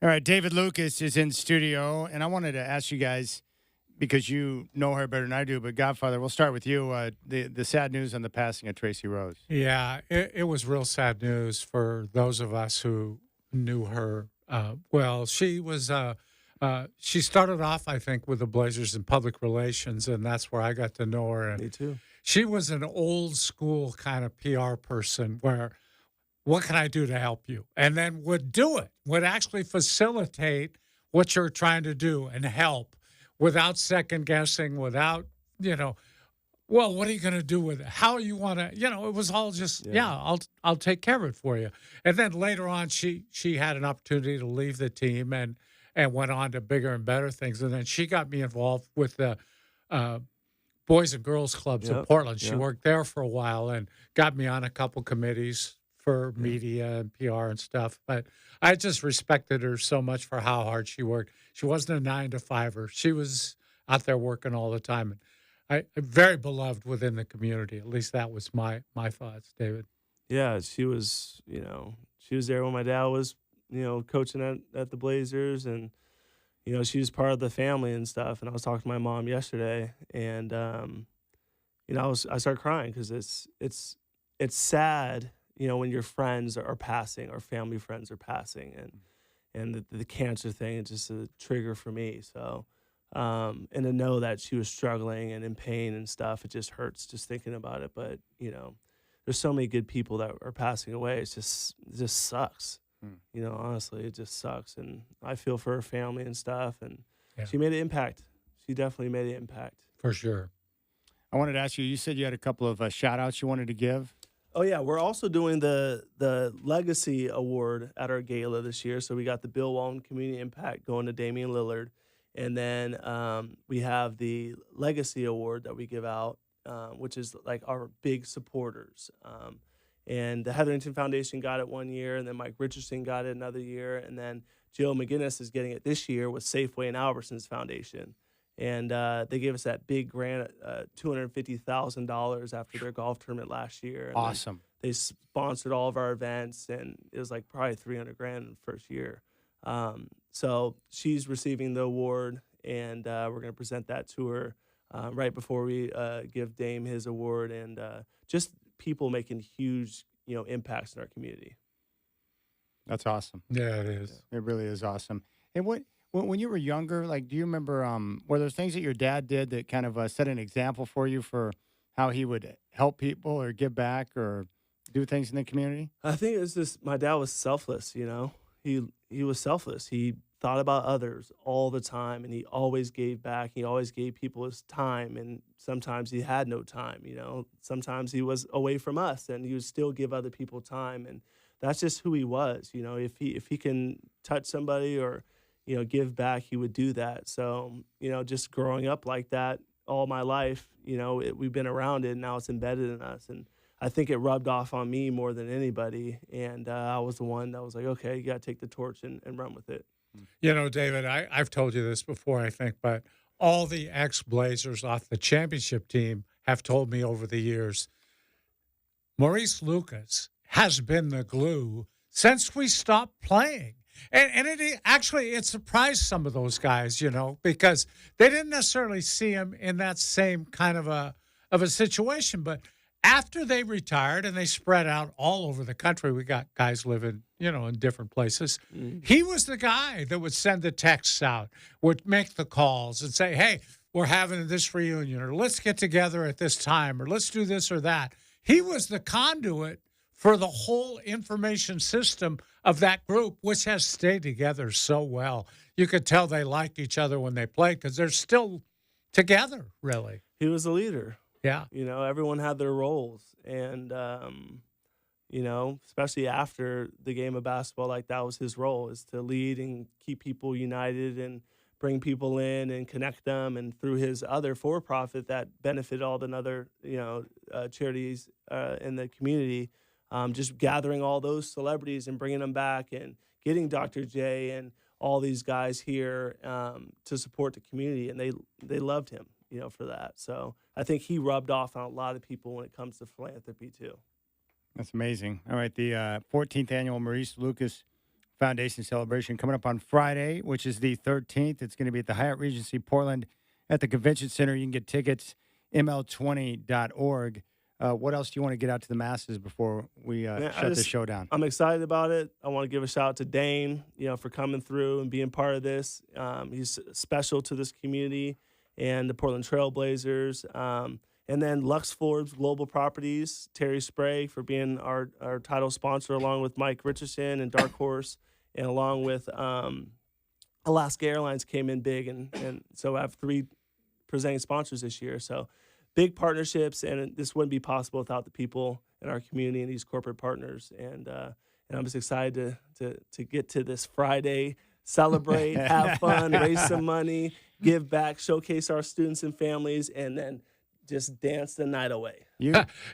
All right, David Lucas is in studio, and I wanted to ask you guys, because you know her better than I do, but Godfather, we'll start with you. The sad news on the passing of Tracy Rose. Yeah, it was real sad news for those of us who knew her. Well, she was. She started off, I think, with the Blazers in public relations, and that's where I got to know her. And Me too. she was an old school kind of PR person where, what can I do to help you? And then would do it, would actually facilitate what you're trying to do and help without second guessing, without, well, what are you going to do with it? How you want to, it was all just, I'll take care of it for you. And then later on, she had an opportunity to leave the team and went on to bigger and better things. And then she got me involved with the Boys and Girls Clubs in Portland. She worked there for a while and got me on a couple committees for media and PR and stuff. But I just respected her so much for how hard she worked. She wasn't a 9-to-5er. She was out there working all the time. And very beloved within the community. At least that was my thoughts, David. Yeah, she was, she was there when my dad was, coaching at the Blazers, and, she was part of the family and stuff. And I was talking to my mom yesterday, and, I started crying because it's sad, when your friends are passing or family friends are passing, and the cancer thing is just a trigger for me. So, and to know that she was struggling and in pain and stuff, it just hurts just thinking about it. But, there's so many good people that are passing away. It just sucks. Honestly, it just sucks. And I feel for her family and stuff. And she made an impact. She definitely made an impact. For sure. I wanted to ask you, you said you had a couple of shout-outs you wanted to give. Oh, yeah. We're also doing the Legacy Award at our gala this year. So we got the Bill Walton Community Impact going to Damian Lillard. And then we have the Legacy Award that we give out, which is like our big supporters. And the Hetherington Foundation got it one year, and then Mike Richardson got it another year, and then Jill McGinnis is getting it this year with Safeway and Albertsons Foundation. And they gave us that big grant, $250,000 after their golf tournament last year. And awesome. They sponsored all of our events, and it was like probably $300,000 in the first year. So she's receiving the award, and we're going to present that to her right before we give Dame his award, and just people making huge, impacts in our community. That's awesome. Yeah, it is. It really is awesome. And when you were younger, like, do you remember, were there things that your dad did that kind of set an example for you for how he would help people or give back or do things in the community? I think it's just my dad was selfless, He was selfless. He thought about others all the time, and he always gave back. He always gave people his time, and sometimes he had no time, Sometimes he was away from us, and he would still give other people time, and that's just who he was. If he can touch somebody or, give back, he would do that. So, just growing up like that all my life, we've been around it, and now it's embedded in us, and I think it rubbed off on me more than anybody, and I was the one that was like, okay, you got to take the torch and run with it. David, I've told you this before, I think, but all the ex-Blazers off the championship team have told me over the years, Maurice Lucas has been the glue since we stopped playing. And it surprised some of those guys, because they didn't necessarily see him in that same kind of a situation, but after they retired and they spread out all over the country, we got guys living, in different places. He was the guy that would send the texts out, would make the calls and say, hey, we're having this reunion, or let's get together at this time, or let's do this or that. He was the conduit for the whole information system of that group, which has stayed together so well. You could tell they liked each other when they played because they're still together, really. He was a leader. Yeah. Everyone had their roles. And, especially after the game of basketball, like that was his role, is to lead and keep people united and bring people in and connect them. And through his other for-profit that benefited all the other, charities in the community, just gathering all those celebrities and bringing them back and getting Dr. J and all these guys here to support the community. And they loved him. For that. So I think he rubbed off on a lot of people when it comes to philanthropy too. That's amazing. All right, the 14th annual Maurice Lucas Foundation celebration coming up on Friday, which is the 13th. It's going to be at the Hyatt Regency Portland at the Convention Center. You can get tickets, ml20.org. What else do you want to get out to the masses before we shut the show down? I'm excited about it. I want to give a shout out to Dane, for coming through and being part of this. He's special to this community and the Portland Trail Blazers. And then Lux Forbes Global Properties, Terry Sprague for being our title sponsor, along with Mike Richardson and Dark Horse, and along with Alaska Airlines came in big. And so I have 3 presenting sponsors this year. So big partnerships, and this wouldn't be possible without the people in our community and these corporate partners. And I'm just excited to get to this Friday, celebrate, have fun, raise some money, give back, showcase our students and families, and then just dance the night away.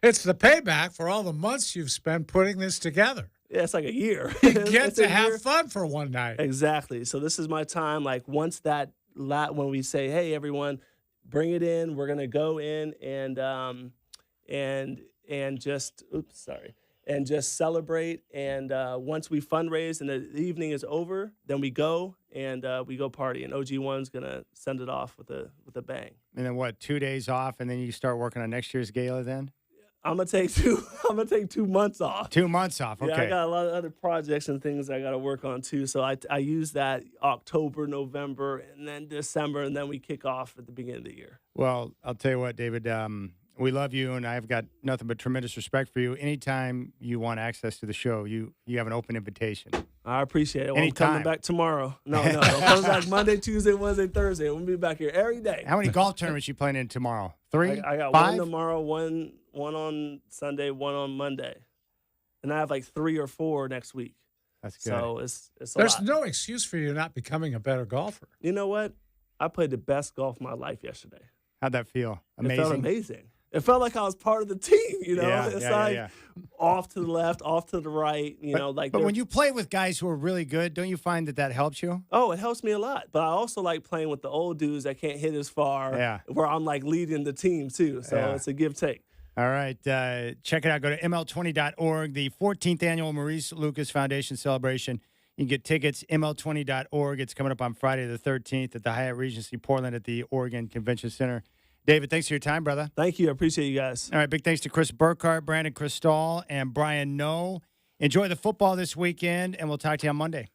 It's the payback for all the months you've spent putting this together. Yeah, it's like a year. You get to have fun for one night. Exactly. So this is my time. Like once when we say, hey, everyone, bring it in, we're gonna go in and just celebrate. And once we fundraise and the evening is over, then we go party. And OG1's gonna send it off with a bang. And then what? 2 days off, and then you start working on next year's gala. Then I'm gonna take 2 months off. 2 months off. Okay. Yeah, I got a lot of other projects and things I got to work on too. So I use that October, November, and then December, and then we kick off at the beginning of the year. Well, I'll tell you what, David. We love you, and I've got nothing but tremendous respect for you. Anytime you want access to the show, you have an open invitation. I appreciate it. Well, I'm Anytime. coming back tomorrow. No. I'm coming back Monday, Tuesday, Wednesday, Thursday. We'll be back here every day. How many golf tournaments you playing in tomorrow? 3? I got 5? one tomorrow, one on Sunday, one on Monday. And I have like 3 or 4 next week. That's good. So it's a There's lot. no excuse for you not becoming a better golfer. You know what? I played the best golf of my life yesterday. How'd that feel? Amazing. It felt amazing. It felt like I was part of the team, Yeah, off to the left, off to the right, But when you play with guys who are really good, don't you find that helps you? Oh, it helps me a lot. But I also like playing with the old dudes that can't hit as far, where I'm like leading the team too. So it's a give-take. All right. Check it out. Go to ml20.org, the 14th annual Maurice Lucas Foundation celebration. You can get tickets, ml20.org. It's coming up on Friday the 13th at the Hyatt Regency Portland at the Oregon Convention Center. David, thanks for your time, brother. Thank you. I appreciate you guys. All right, big thanks to Chris Burkhart, Brandon Krisztal, and Brian No. Enjoy the football this weekend, and we'll talk to you on Monday.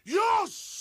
Yes!